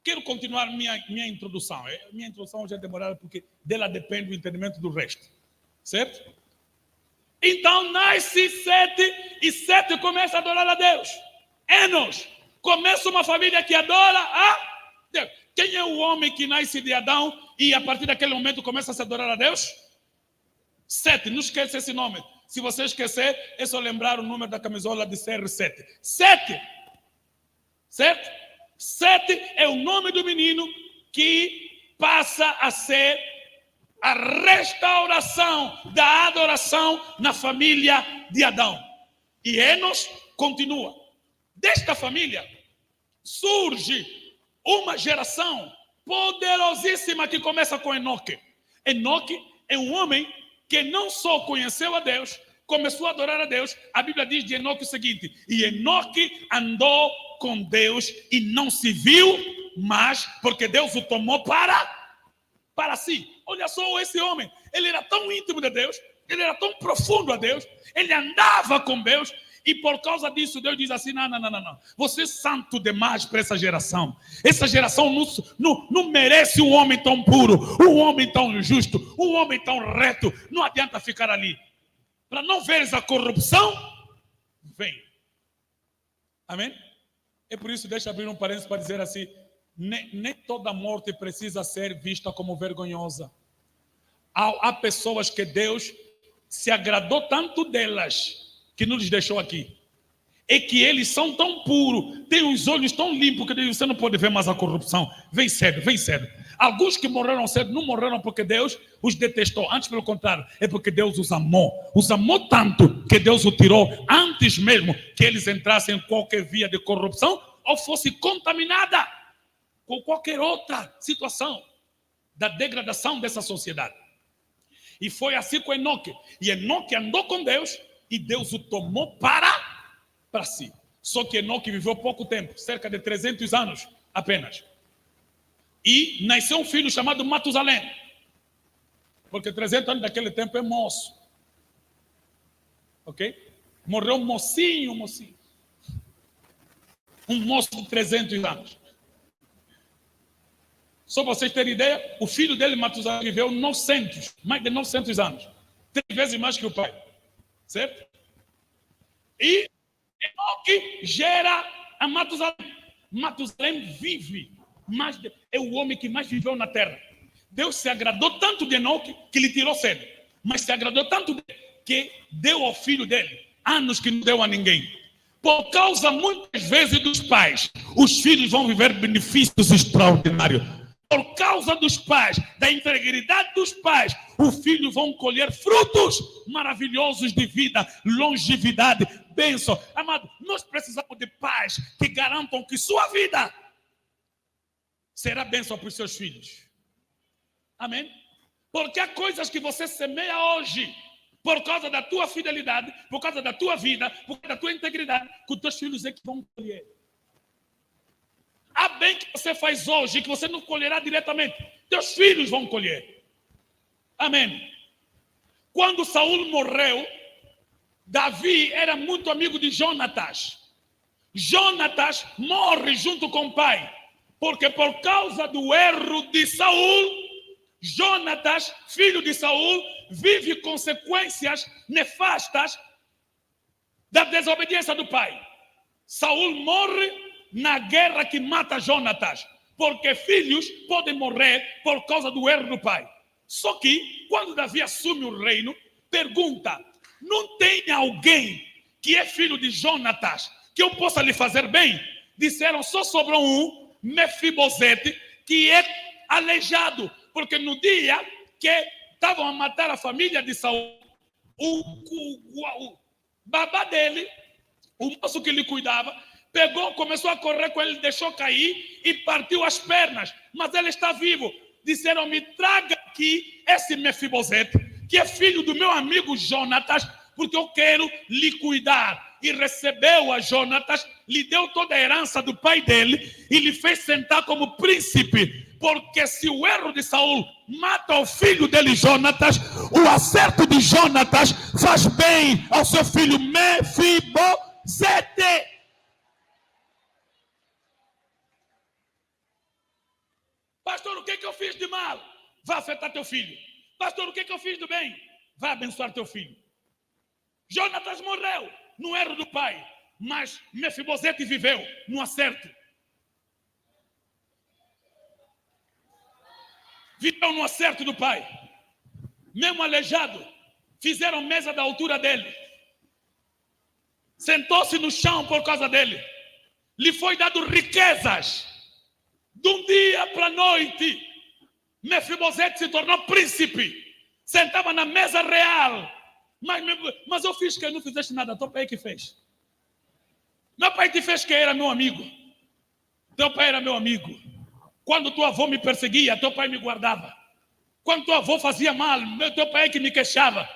Quero continuar minha introdução. Minha introdução já é demorada porque dela depende o entendimento do resto. Certo? Então nasce Sete e Sete começa a adorar a Deus. Enos começa uma família que adora a Deus. Quem é o homem que nasce de Adão e a partir daquele momento começa a se adorar a Deus? Sete, não esqueça esse nome. Se você esquecer, é só lembrar o número da camisola de CR7. Sete. Certo? Sete é o nome do menino que passa a ser a restauração da adoração na família de Adão. E Enos continua. Desta família surge uma geração poderosíssima que começa com Enoque. Enoque é um homem que não só conheceu a Deus, começou a adorar a Deus. A Bíblia diz de Enoque o seguinte: e Enoque andou com Deus e não se viu mais, porque Deus o tomou para si. Olha só esse homem, ele era tão íntimo de Deus, ele era tão profundo a Deus, ele andava com Deus, e por causa disso Deus diz assim, não, você é santo demais para essa geração não merece um homem tão puro, um homem tão justo, um homem tão reto, não adianta ficar ali, para não veres a corrupção, vem. Amém? É por isso, deixa eu abrir um parênteses para dizer assim, nem toda morte precisa ser vista como vergonhosa. Há pessoas que Deus se agradou tanto delas que nos deixou aqui. É que eles são tão puros, têm os olhos tão limpos que você não pode ver mais a corrupção. Vem cedo, vem cedo. Alguns que morreram cedo não morreram porque Deus os detestou. Antes, pelo contrário, é porque Deus os amou. Os amou tanto que Deus os tirou antes mesmo que eles entrassem em qualquer via de corrupção ou fosse contaminada com qualquer outra situação da degradação dessa sociedade. E foi assim com Enoque. E Enoque andou com Deus e Deus o tomou para si. Só que Enoque viveu pouco tempo, cerca de 300 anos apenas. E nasceu um filho chamado Matusalém. Porque 300 anos daquele tempo é moço. Ok? Morreu mocinho. Um moço de 300 anos. Só para vocês terem ideia, o filho dele, Matusalém, viveu mais de 900 anos. 3 vezes mais que o pai. Certo? E Enoque gera a Matusalém. Matusalém vive. É o homem que mais viveu na terra. Deus se agradou tanto de Enoque que lhe tirou cedo. Mas se agradou tanto dele que deu ao filho dele anos que não deu a ninguém. Por causa, muitas vezes, dos pais, os filhos vão viver benefícios extraordinários. Por causa dos pais, da integridade dos pais, os filhos vão colher frutos maravilhosos de vida, longevidade, bênção. Amado, nós precisamos de pais que garantam que sua vida será bênção para os seus filhos. Amém? Porque há coisas que você semeia hoje, por causa da tua fidelidade, por causa da tua vida, por causa da tua integridade, que os teus filhos é que vão colher. Há bem que você faz hoje, que você não colherá diretamente, teus filhos vão colher. Amém? Quando Saul morreu, Davi era muito amigo de Jonatas. Jonatas morre junto com o pai, porque por causa do erro de Saul, Jonatas, filho de Saul, vive consequências nefastas da desobediência do pai. Saul morre na guerra que mata Jonatas, porque filhos podem morrer por causa do erro do pai. Só que, quando Davi assume o reino, pergunta, não tem alguém que é filho de Jonatas que eu possa lhe fazer bem? Disseram, só sobrou um, Mefibosete, que é aleijado, porque no dia que estavam a matar a família de Saul, o babá dele, o moço que lhe cuidava, pegou, começou a correr com ele, deixou cair e partiu as pernas. Mas ele está vivo. Disseram, me traga aqui esse Mefibosete, que é filho do meu amigo Jonatas, porque eu quero lhe cuidar. E recebeu a Jonatas, lhe deu toda a herança do pai dele e lhe fez sentar como príncipe. Porque se o erro de Saul mata o filho dele, Jonatas, o acerto de Jonatas faz bem ao seu filho Mefibosete. Pastor, o que eu fiz de mal? Vai afetar teu filho. Pastor, o que eu fiz de bem? Vai abençoar teu filho. Jonatas morreu no erro do pai, mas Mefibosete viveu no acerto. Viveu no acerto do pai. Mesmo aleijado, fizeram mesa da altura dele. Sentou-se no chão por causa dele. Lhe foi dado riquezas. De um dia para a noite, Mefibosete se tornou príncipe. Sentava na mesa real. Mas eu fiz que não fizeste nada. Teu pai que fez. Meu pai te fez que era meu amigo. Teu pai era meu amigo. Quando tua avó me perseguia, teu pai me guardava. Quando tua avó fazia mal, teu pai é que me queixava.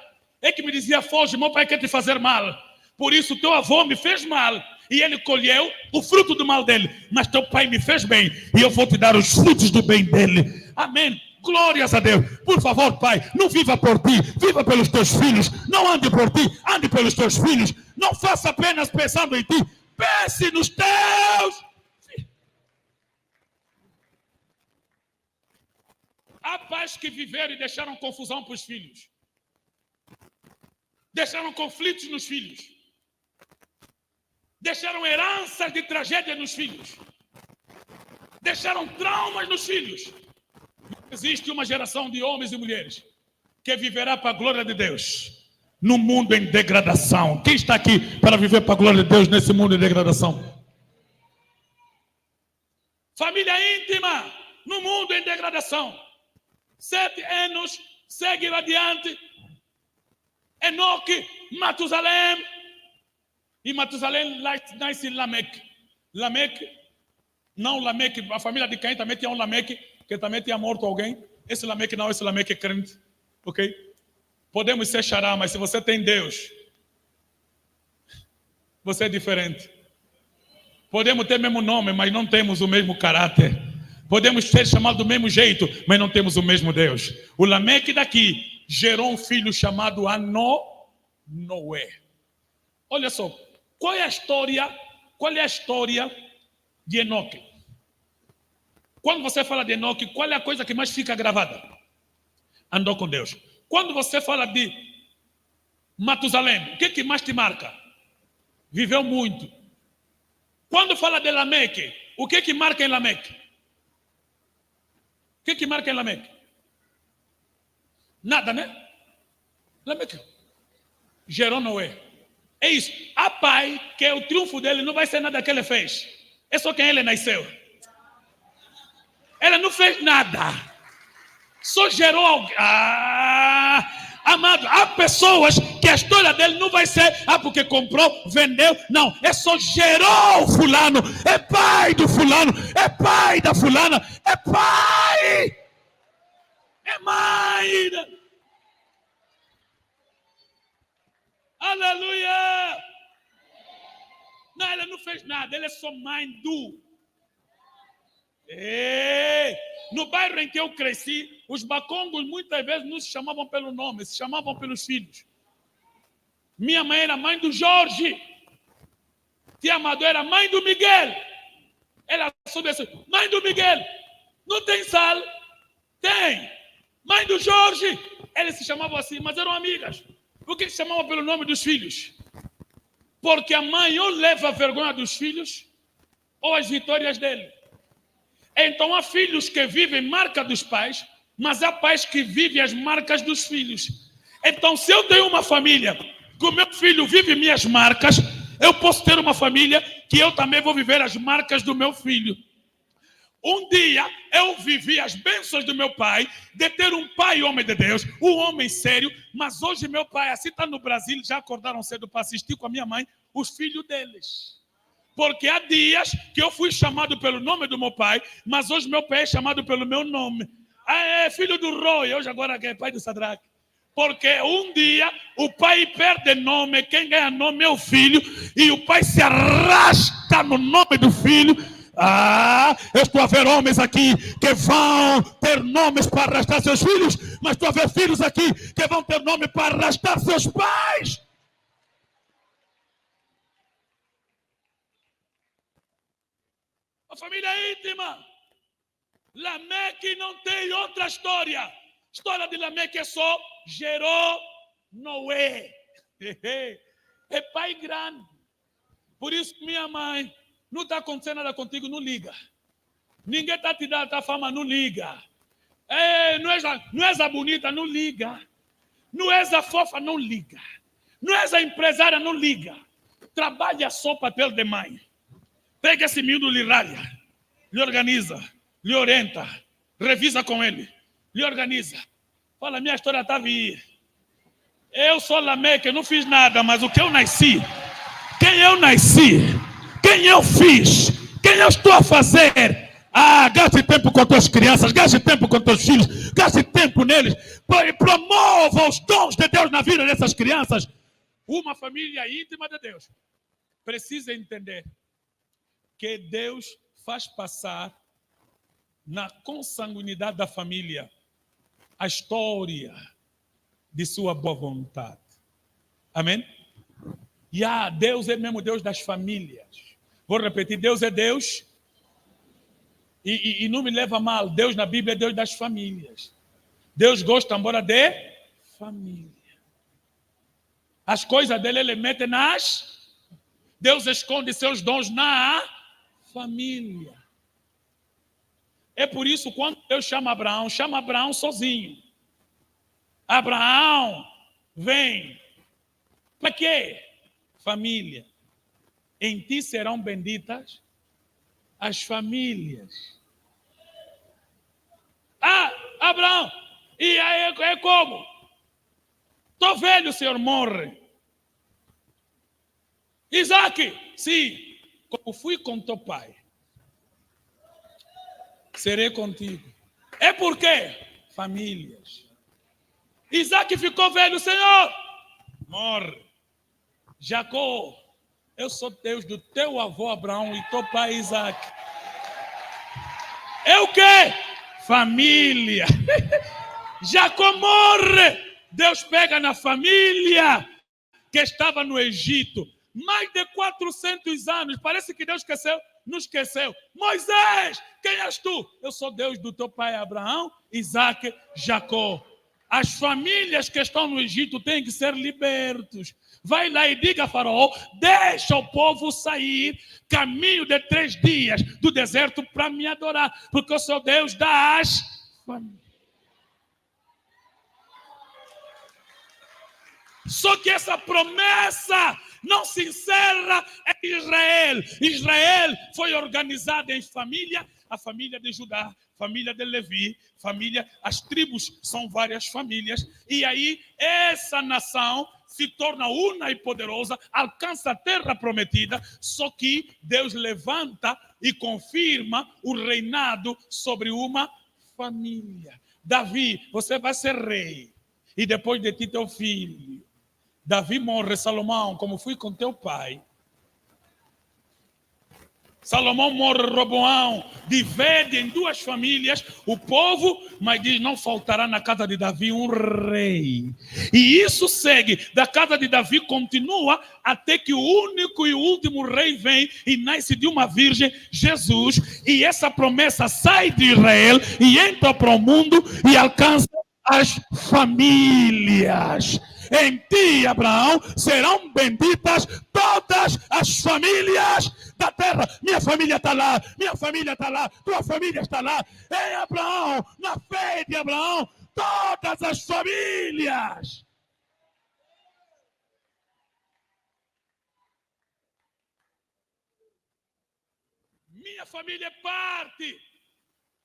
É que me dizia, foge, meu pai quer te fazer mal. Por isso teu avô me fez mal. E ele colheu o fruto do mal dele. Mas teu pai me fez bem. E eu vou te dar os frutos do bem dele. Amém. Glórias a Deus. Por favor, pai, não viva por ti. Viva pelos teus filhos. Não ande por ti. Ande pelos teus filhos. Não faça apenas pensando em ti. Pense nos teus. Há pais que viveram e deixaram confusão para os filhos. Deixaram conflitos nos filhos. Deixaram heranças de tragédia nos filhos. Deixaram traumas nos filhos. Existe uma geração de homens e mulheres que viverá para a glória de Deus num mundo em degradação. Quem está aqui para viver para a glória de Deus nesse mundo em degradação? Família íntima no mundo em degradação. 7 anos, segue adiante. Enoque, Matusalém. E Matusalém nasce Lameque. Lameque, não Lameque, a família de Caim também tinha um Lameque, que também tinha morto alguém. Esse Lameque não, esse Lameque é crente. Ok? Podemos ser xará, mas se você tem Deus, você é diferente. Podemos ter o mesmo nome, mas não temos o mesmo caráter. Podemos ser chamados do mesmo jeito, mas não temos o mesmo Deus. O Lameque daqui gerou um filho chamado Noé. Olha só, qual é a história de Enoque? Quando você fala de Enoque, qual é a coisa que mais fica gravada? Andou com Deus. Quando você fala de Matusalém, o que mais te marca? Viveu muito. Quando fala de Lameque, o que marca em Lameque? O que marca em Lameque? Nada, né? Lameque gerou Noé. É isso. Há pai que o triunfo dele não vai ser nada que ele fez. É só quem ele nasceu. Ele não fez nada. Só gerou alguém. Amado, há pessoas que a história dele não vai ser porque comprou, vendeu. Não, é só gerou fulano. É pai do fulano. É pai da fulana. É pai. É mãe. Aleluia. Não, ele não fez nada. Ele é só mãe do. No bairro em que eu cresci, os bacongos muitas vezes não se chamavam pelo nome, se chamavam pelos filhos. Minha mãe era mãe do Jorge. Tia Amador era mãe do Miguel. Ela soube assim, mãe do Miguel. Não tem sal? Tem. Mãe do Jorge. Eles se chamavam assim, mas eram amigas. Por que se chamavam pelo nome dos filhos? Porque a mãe ou leva a vergonha dos filhos ou as vitórias dele. Então há filhos que vivem marca dos pais, mas há pais que vivem as marcas dos filhos. Então se eu tenho uma família que o meu filho vive minhas marcas, eu posso ter uma família que eu também vou viver as marcas do meu filho. Um dia eu vivi as bênçãos do meu pai, de ter um pai homem de Deus, um homem sério, mas hoje meu pai, assim está no Brasil, já acordaram cedo para assistir com a minha mãe, os filhos deles. Porque há dias que eu fui chamado pelo nome do meu pai, mas hoje meu pai é chamado pelo meu nome. É filho do Roy, hoje agora que é pai do Sadraque. Porque um dia o pai perde nome, quem ganha nome é o filho, e o pai se arrasta no nome do filho. Eu estou a ver homens aqui que vão ter nomes para arrastar seus filhos, mas estou a ver filhos aqui que vão ter nome para arrastar seus pais. A família íntima. Lameque não tem outra história. A história de Lameque é só gerou Noé. É pai grande. Por isso minha mãe, não está acontecendo nada contigo, não liga. Ninguém está te dando a fama, não liga. Não és a bonita, não liga. Não és a fofa, não liga. Não és a empresária, não liga. Trabalha só papel de mãe. Pega esse miúdo, lhe ralha, lhe organiza, lhe orienta, revisa com ele, lhe organiza. Fala, minha história está a vir. Eu sou Lameque, não fiz nada, mas o que eu nasci, quem eu nasci, quem eu fiz, quem eu estou a fazer. Gaste tempo com tuas crianças, gaste tempo com teus filhos, gaste tempo neles, promova os dons de Deus na vida dessas crianças. Uma família íntima de Deus precisa entender que Deus faz passar na consanguinidade da família a história de sua boa vontade. Amém? Deus é mesmo Deus das famílias. Vou repetir, Deus é Deus, e não me leva mal, Deus na Bíblia é Deus das famílias. Deus gosta, embora de família. As coisas dele ele mete Deus esconde seus dons na família. É por isso quando Deus chama Abraão sozinho. Abraão, vem. Para quê? Família. Em ti serão benditas as famílias. Abraão, e aí é como? Estou velho, o senhor morre. Isaac, sim. Como fui com teu pai, serei contigo. É porque famílias. Isaac ficou velho, Senhor, morre. Jacó, eu sou Deus do teu avô Abraão e teu pai Isaac. É o quê? Família. Jacó morre. Deus pega na família que estava no Egito. Mais de 400 anos. Parece que Deus esqueceu. Não esqueceu. Moisés, quem és tu? Eu sou Deus do teu pai Abraão, Isaac, Jacó. As famílias que estão no Egito têm que ser libertos. Vai lá e diga a Faraó, deixa o povo sair, caminho de 3 dias do deserto para me adorar, porque eu sou Deus das famílias. Só que essa promessa não se encerra em Israel. Israel foi organizada em família, a família de Judá, família de Levi, família, as tribos são várias famílias, e aí essa nação se torna una e poderosa, alcança a terra prometida, só que Deus levanta e confirma o reinado sobre uma família. Davi, você vai ser rei, e depois de ti teu filho. Davi morre, Salomão, como fui com teu pai. Salomão morre, Roboão, divide em 2 famílias o povo, mas diz, não faltará na casa de Davi um rei. E isso segue, da casa de Davi continua, até que o único e o último rei vem e nasce de uma virgem, Jesus. E essa promessa sai de Israel e entra para o mundo e alcança as famílias. Em ti, Abraão, serão benditas todas as famílias da terra. Minha família está lá, minha família está lá, tua família está lá. Em Abraão, na fé de Abraão, todas as famílias. Minha família é parte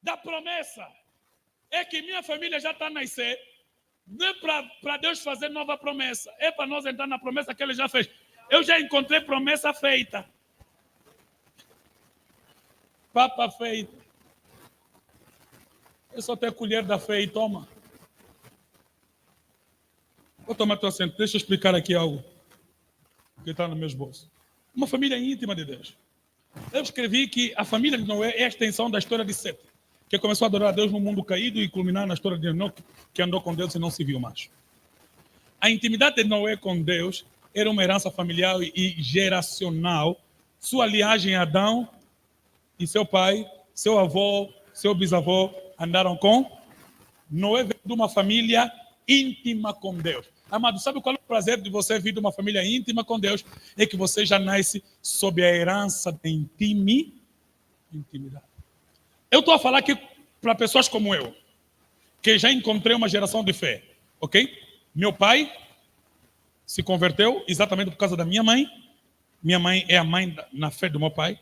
da promessa. É que minha família já está a nascer. Não é para Deus fazer nova promessa. É para nós entrar na promessa que Ele já fez. Eu já encontrei promessa feita. Papa feita. Eu só tenho a colher da fé e toma. Vou tomar teu assento. Deixa eu explicar aqui algo que está no meu bolso. Uma família íntima de Deus. Eu escrevi que a família de Noé é a extensão da história de Sete, que começou a adorar a Deus no mundo caído e culminar na história de Enoque, que andou com Deus e não se viu mais. A intimidade de Noé com Deus era uma herança familiar e geracional. Sua linhagem Adão e seu pai, seu avô, seu bisavô andaram com Noé. Veio de uma família íntima com Deus. Amado, sabe qual é o prazer de você vir de uma família íntima com Deus? É que você já nasce sob a herança da intimidade. Eu estou a falar aqui para pessoas como eu, que já encontrei uma geração de fé, ok? Meu pai se converteu exatamente por causa da minha mãe. Minha mãe é a mãe na fé do meu pai.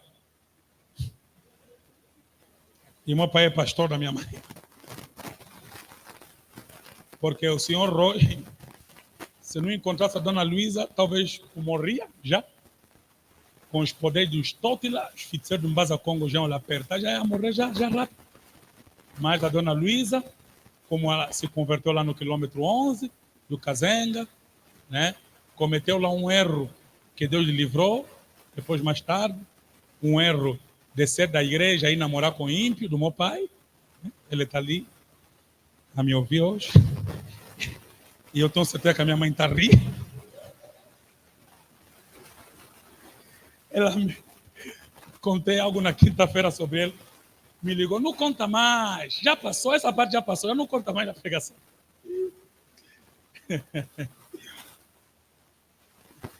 E meu pai é pastor da minha mãe. Porque o senhor Roy, se não encontrasse a dona Luísa, talvez morria já. Com os poderes dos Tótila, os feiticeiros de Mbaza Congo já lá perto, já ia morrer já rápido. Mas a dona Luísa, como ela se converteu lá no quilômetro 11 do Kazenga, né, cometeu lá um erro que Deus lhe livrou, depois mais tarde, um erro de ser da igreja e namorar com o ímpio do meu pai. Ele está ali a me ouvir hoje. E eu tenho certeza que a minha mãe está rindo. Ela me contei algo na quinta-feira sobre ele. Me ligou, não conta mais. Já passou, essa parte já passou. Eu não conto mais na pregação.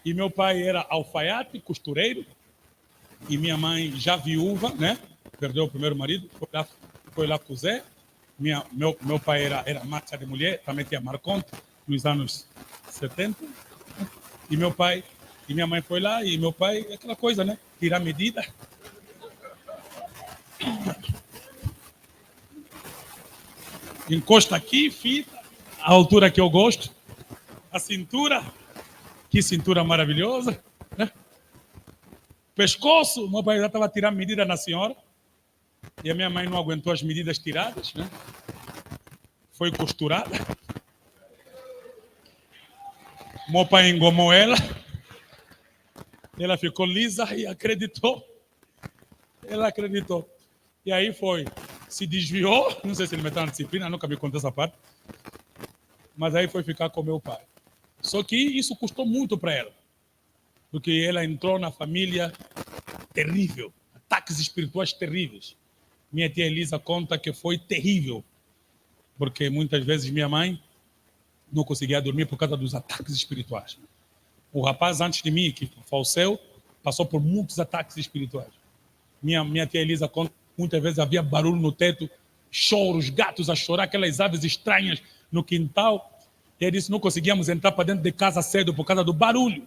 E meu pai era alfaiate, costureiro. E minha mãe já viúva, né? Perdeu o primeiro marido. Foi lá cozer. Meu pai era marcha de mulher. Também tinha Marconte nos anos 70. E meu pai... E minha mãe foi lá e meu pai, aquela coisa, né? Tirar medida. Encosta aqui, fita, a altura que eu gosto. A cintura, que cintura maravilhosa, né? Pescoço, meu pai já estava tirando medida na senhora. E a minha mãe não aguentou as medidas tiradas, né? Foi costurada. Meu pai engomou ela. Ela ficou lisa e acreditou. Ela acreditou. E aí foi. Se desviou. Não sei se ele meteu na disciplina, nunca me contou essa parte. Mas aí foi ficar com meu pai. Só que isso custou muito para ela. Porque ela entrou na família terrível. Ataques espirituais terríveis. Minha tia Elisa conta que foi terrível. Porque muitas vezes minha mãe não conseguia dormir por causa dos ataques espirituais. O rapaz antes de mim, que faleceu, passou por muitos ataques espirituais. Minha tia Elisa conta que muitas vezes havia barulho no teto, choros, gatos a chorar, aquelas aves estranhas no quintal. E ele disse, não conseguíamos entrar para dentro de casa cedo por causa do barulho.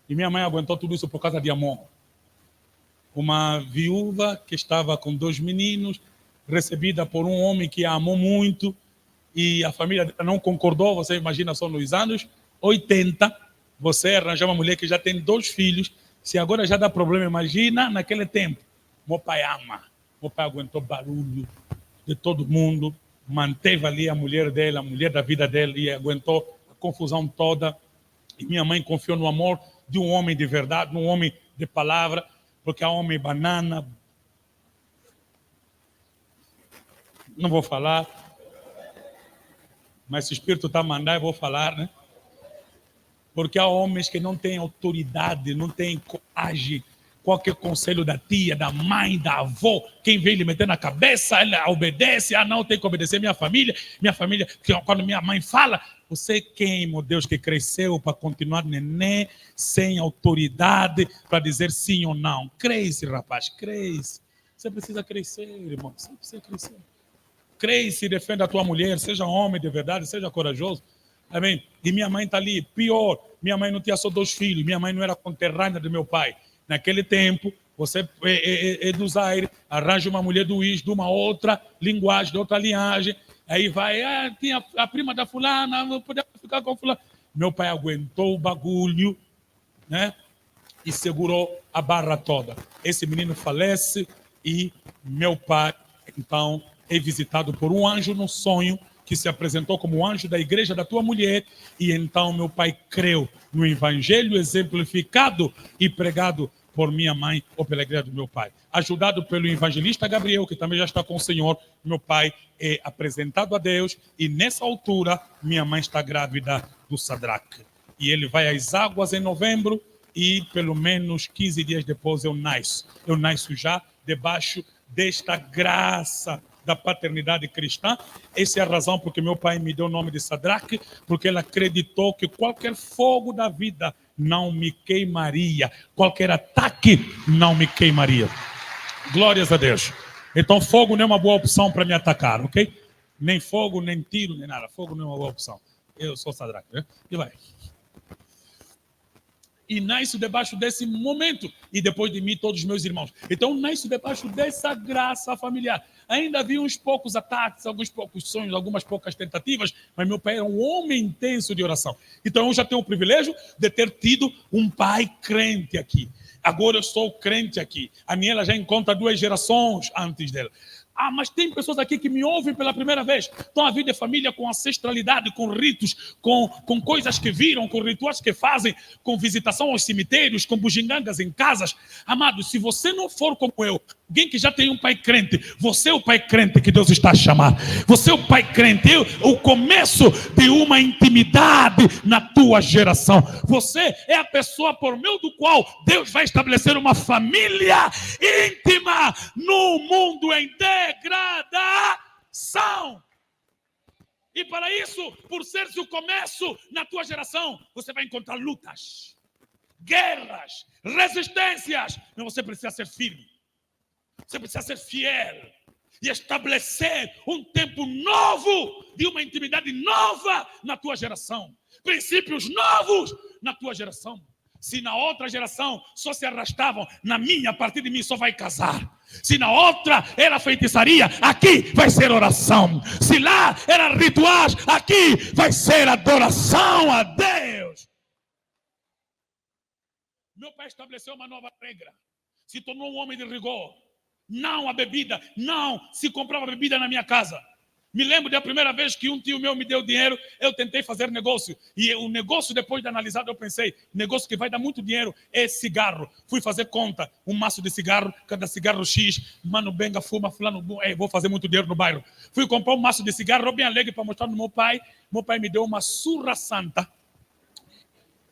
E minha mãe aguentou tudo isso por causa de amor. Uma viúva que estava com 2 meninos, recebida por um homem que a amou muito, e a família não concordou. Você imagina, só nos anos 80, você arranjar uma mulher que já tem 2 filhos, se agora já dá problema, imagina naquele tempo. Meu pai ama, meu pai aguentou barulho de todo mundo, manteve ali a mulher dele, a mulher da vida dele, e aguentou a confusão toda. E minha mãe confiou no amor de um homem de verdade, num homem de palavra, porque há homem banana. Não vou falar, mas se o Espírito está a mandar, eu vou falar, né? Porque há homens que não têm autoridade, não têm coragem. Qualquer conselho da tia, da mãe, da avó, quem vem lhe meter na cabeça, ela obedece. Ah, não, tem que obedecer minha família, quando minha mãe fala, você quem, meu Deus, que cresceu para continuar neném, sem autoridade, para dizer sim ou não. Cresce, rapaz, cresce. Você precisa crescer, irmão, você precisa crescer. Cresce e defenda a tua mulher, seja homem de verdade, seja corajoso. Amém? E minha mãe está ali, pior, minha mãe não tinha só 2 filhos, minha mãe não era conterrânea do meu pai. Naquele tempo, você é do Zaire, arranja uma mulher do Is, de uma outra linguagem, de outra linhagem, aí vai, tinha a prima da fulana, não podia ficar com fulana. Meu pai aguentou o bagulho, né? E segurou a barra toda. Esse menino falece e meu pai, então, é visitado por um anjo no sonho, que se apresentou como anjo da igreja da tua mulher, e então meu pai creu no evangelho exemplificado e pregado por minha mãe ou pela igreja do meu pai. Ajudado pelo evangelista Gabriel, que também já está com o Senhor, meu pai é apresentado a Deus, e nessa altura minha mãe está grávida do Sadraque. E ele vai às águas em novembro, e pelo menos 15 dias depois eu nasço. Eu nasço já debaixo desta graça da paternidade cristã. Essa é a razão porque meu pai me deu o nome de Sadraque, porque ele acreditou que qualquer fogo da vida não me queimaria, qualquer ataque não me queimaria. Glórias a Deus. Então fogo não é uma boa opção para me atacar, ok? Nem fogo, nem tiro, nem nada. Fogo não é uma boa opção. Eu sou Sadraque, né? E vai. E nasço debaixo desse momento, e depois de mim todos os meus irmãos. Então nasço debaixo dessa graça familiar. Ainda havia uns poucos ataques, alguns poucos sonhos, algumas poucas tentativas, mas meu pai era um homem intenso de oração. Então eu já tenho o privilégio de ter tido um pai crente aqui. Agora eu sou crente aqui. A Aniela já encontra 2 gerações antes dela. Ah, mas tem pessoas aqui que me ouvem pela primeira vez. Estão a vida de família com ancestralidade, com ritos, com coisas que viram, com rituais que fazem, com visitação aos cemitérios, com bugigangas em casas. Amados, se você não for como eu, alguém que já tem um pai crente, você é o pai crente que Deus está a chamar. Você é o pai crente, o começo de uma intimidade na tua geração. Você é a pessoa por meio do qual Deus vai estabelecer uma família íntima no mundo em degradação. E para isso, por ser o começo na tua geração, você vai encontrar lutas, guerras, resistências. Mas você precisa ser firme. Você precisa ser fiel e estabelecer um tempo novo, de uma intimidade nova na tua geração. Princípios novos na tua geração. Se na outra geração só se arrastavam, na minha, a partir de mim, só vai casar. Se na outra era feitiçaria, aqui vai ser oração. Se lá era rituais, aqui vai ser adoração a Deus. Meu pai estabeleceu uma nova regra. Se tornou um homem de rigor. Não a bebida, não se comprava bebida na minha casa. Me lembro da primeira vez que um tio meu me deu dinheiro, eu tentei fazer negócio. E o negócio, depois de analisado, eu pensei, negócio que vai dar muito dinheiro é cigarro. Fui fazer conta, um maço de cigarro, cada cigarro X, mano, benga, fuma, fulano, vou fazer muito dinheiro no bairro. Fui comprar um maço de cigarro, bem alegre para mostrar no meu pai. Meu pai me deu uma surra santa.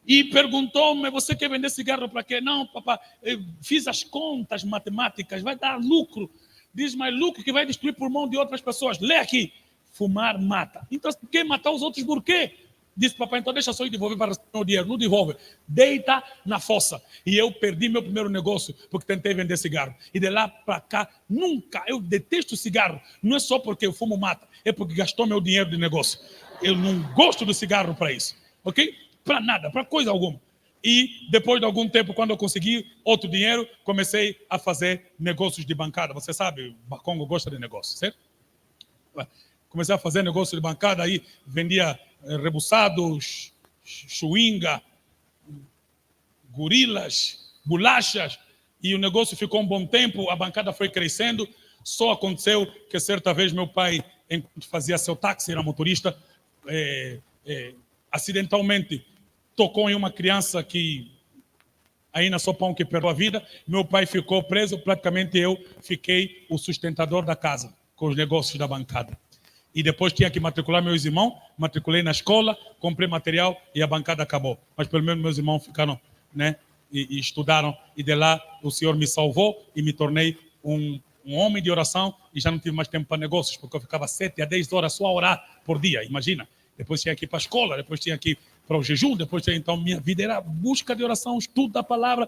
E perguntou-me, você quer vender cigarro para quê? Não, papai, eu fiz as contas matemáticas, vai dar lucro. Diz, mas lucro que vai destruir o pulmão de outras pessoas. Lê aqui, fumar mata. Então, quem matar os outros por quê? Disse, papai, então deixa só eu devolver para o dinheiro. Não devolve, deita na fossa. E eu perdi meu primeiro negócio porque tentei vender cigarro. E de lá para cá, nunca, eu detesto cigarro. Não é só porque eu fumo mata, é porque gastou meu dinheiro de negócio. Eu não gosto do cigarro para isso, ok? Para nada, para coisa alguma. E depois de algum tempo, quando eu consegui outro dinheiro, comecei a fazer negócios de bancada. Você sabe, o Bacongo gosta de negócio, certo? Comecei a fazer negócio de bancada, aí vendia rebuçados, chuinga, gorilas, bolachas, e o negócio ficou um bom tempo, a bancada foi crescendo. Só aconteceu que certa vez meu pai, enquanto fazia seu táxi, era motorista, acidentalmente tocou em uma criança que aí na Sopão que perdeu a vida. Meu pai ficou preso, praticamente eu fiquei o sustentador da casa, com os negócios da bancada. E depois tinha que matricular meus irmãos, matriculei na escola, comprei material e a bancada acabou. Mas pelo menos meus irmãos ficaram, né, e estudaram, e de lá o Senhor me salvou e me tornei um homem de oração e já não tive mais tempo para negócios, porque eu ficava 7 a 10 horas só a orar por dia, imagina. Depois tinha que ir para a escola, depois tinha que ir para o jejum, depois tinha, então minha vida era busca de oração, estudo da palavra,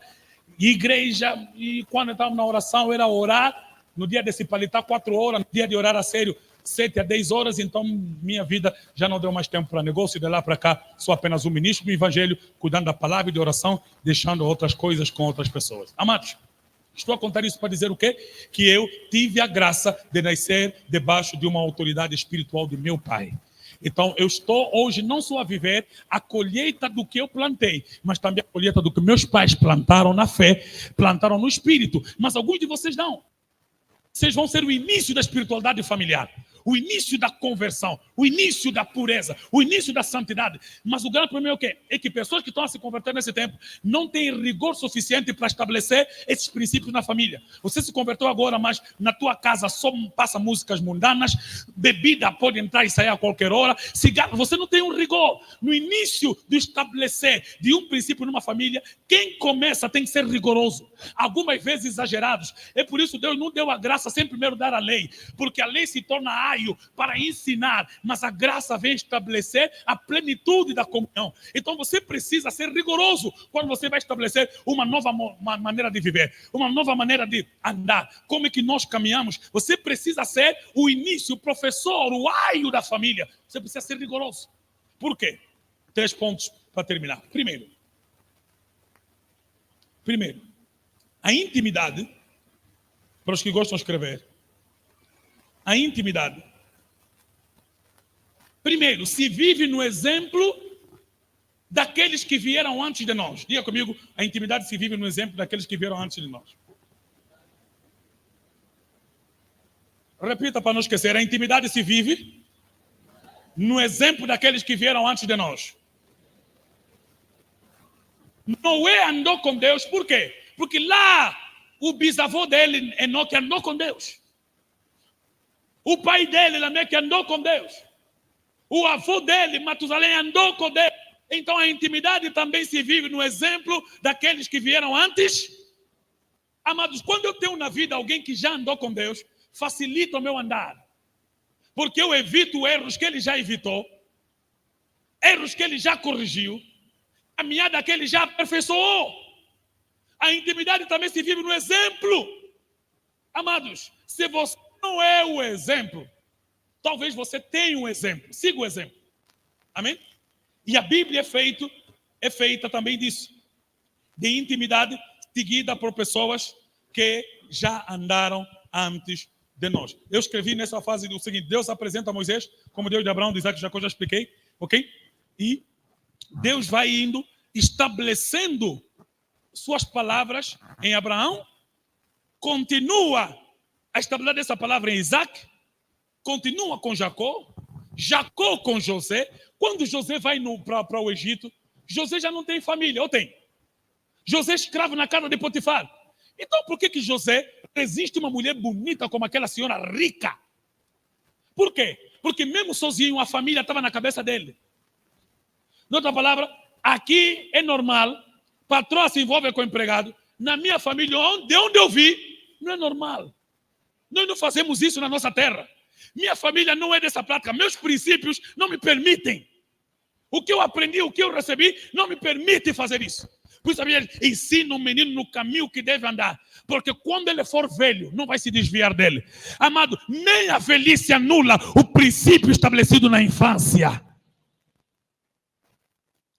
igreja, e quando eu estava na oração era orar, no dia de se palitar 4 horas, no dia de orar a sério 7 a 10 horas, então minha vida já não deu mais tempo para negócio, e de lá para cá sou apenas um ministro do evangelho, cuidando da palavra e de oração, deixando outras coisas com outras pessoas. Amados, estou a contar isso para dizer o quê? Que eu tive a graça de nascer debaixo de uma autoridade espiritual de meu pai. Então, eu estou hoje não só a viver a colheita do que eu plantei, mas também a colheita do que meus pais plantaram na fé, plantaram no espírito. Mas alguns de vocês não. Vocês vão ser o início da espiritualidade familiar, o início da conversão, o início da pureza, o início da santidade. Mas o grande problema é o quê? É que pessoas que estão a se converter nesse tempo não têm rigor suficiente para estabelecer esses princípios na família. Você se converteu agora, mas na tua casa só passa músicas mundanas, bebida pode entrar e sair a qualquer hora, cigarro, você não tem um rigor. No início de estabelecer de um princípio numa família, quem começa tem que ser rigoroso, algumas vezes exagerados. É por isso que Deus não deu a graça sem primeiro dar a lei, porque a lei se torna aio para ensinar, mas a graça vem estabelecer a plenitude da comunhão. Então você precisa ser rigoroso quando você vai estabelecer uma nova maneira de viver, uma nova maneira de andar. Como é que nós caminhamos? Você precisa ser o início, o professor, o aio da família. Você precisa ser rigoroso. Por quê? 3 pontos para terminar. Primeiro, a intimidade, para os que gostam de escrever, a intimidade, primeiro, se vive no exemplo daqueles que vieram antes de nós. Diga comigo, a intimidade se vive no exemplo daqueles que vieram antes de nós. Repita para não esquecer, a intimidade se vive no exemplo daqueles que vieram antes de nós. Noé andou com Deus, por quê? Porque lá o bisavô dele, Enoque, andou com Deus. O pai dele, Lameque, andou com Deus. O avô dele, Matusalém, andou com Deus. Então a intimidade também se vive no exemplo daqueles que vieram antes. Amados, quando eu tenho na vida alguém que já andou com Deus, facilita o meu andar. Porque eu evito erros que ele já evitou, erros que ele já corrigiu, a caminhada que ele já aperfeiçoou. A intimidade também se vive no exemplo. Amados, se você não é o exemplo, talvez você tenha um exemplo. Siga o exemplo. Amém? E a Bíblia é feita também disso. De intimidade seguida por pessoas que já andaram antes de nós. Eu escrevi nessa fase o seguinte: Deus apresenta a Moisés como Deus de Abraão, de Isaac, que eu já expliquei, ok? E Deus vai indo, estabelecendo suas palavras em Abraão, continua a estabelecer essa palavra em Isaac, continua com Jacó, Jacó com José. Quando José vai para o Egito, José já não tem família, ou tem? José é escravo na casa de Potifar. Então por que José resiste uma mulher bonita como aquela senhora rica? Por quê? Porque mesmo sozinho a família estava na cabeça dele. Em outra palavra, aqui é normal, patroa se envolve com o empregado. Na minha família, de onde eu vi, não é normal. Nós não fazemos isso na nossa terra. Minha família não é dessa prática. Meus princípios não me permitem. O que eu aprendi, o que eu recebi, não me permite fazer isso. Por isso, ensina o menino no caminho que deve andar. Porque quando ele for velho, não vai se desviar dele. Amado, nem a velhice anula o princípio estabelecido na infância.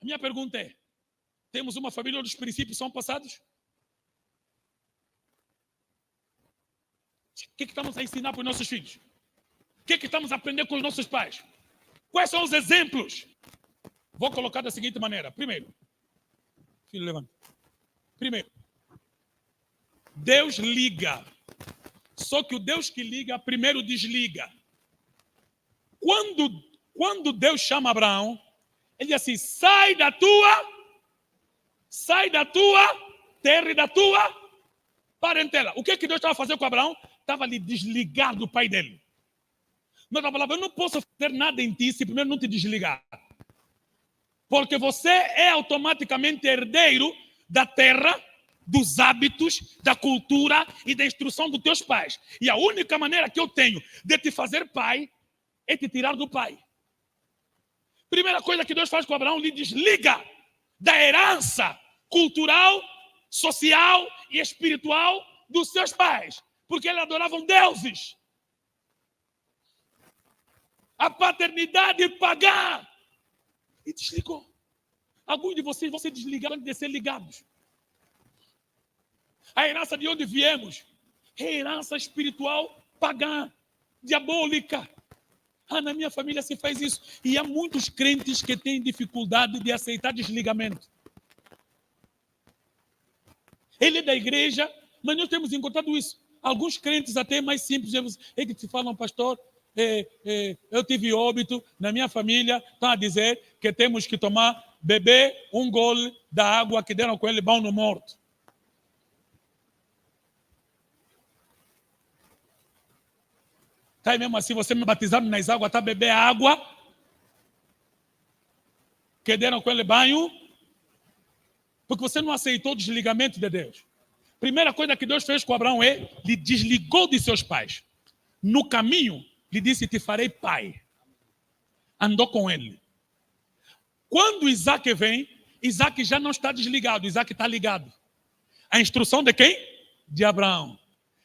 A minha pergunta é, temos uma família onde os princípios são passados? O que estamos a ensinar para os nossos filhos? O que estamos a aprender com os nossos pais? Quais são os exemplos? Vou colocar da seguinte maneira. Primeiro, filho, levanta. Primeiro, Deus liga. Só que o Deus que liga, primeiro desliga. Quando Deus chama Abraão, ele diz assim, sai da tua terra e da tua parentela. O que Deus estava fazendo com Abraão? Estava ali desligado do pai dele. Não estava falando, eu não posso fazer nada em ti se primeiro não te desligar. Porque você é automaticamente herdeiro da terra, dos hábitos, da cultura e da instrução dos teus pais. E a única maneira que eu tenho de te fazer pai é te tirar do pai. Primeira coisa que Deus faz com Abraão, lhe desliga da herança cultural, social e espiritual dos seus pais. Porque eles adoravam deuses. A paternidade pagã. E desligou. Alguns de vocês vão ser desligados antes de ser ligados. A herança de onde viemos é herança espiritual pagã, diabólica. Na minha família se faz isso. E há muitos crentes que têm dificuldade de aceitar desligamento. Ele é da igreja, mas nós temos encontrado isso. Alguns crentes até mais simples, que te falam, pastor, eu tive óbito na minha família, estão a dizer que temos que beber um gole da água que deram com ele, bom no morto. Tá aí mesmo assim, você me batizando nas águas, tá beber a água que deram com ele banho, porque você não aceitou o desligamento de Deus. Primeira coisa que Deus fez com Abraão é, lhe desligou de seus pais. No caminho, lhe disse, te farei pai. Andou com ele. Quando Isaac vem, Isaac já não está desligado, Isaac está ligado. A instrução de quem? De Abraão.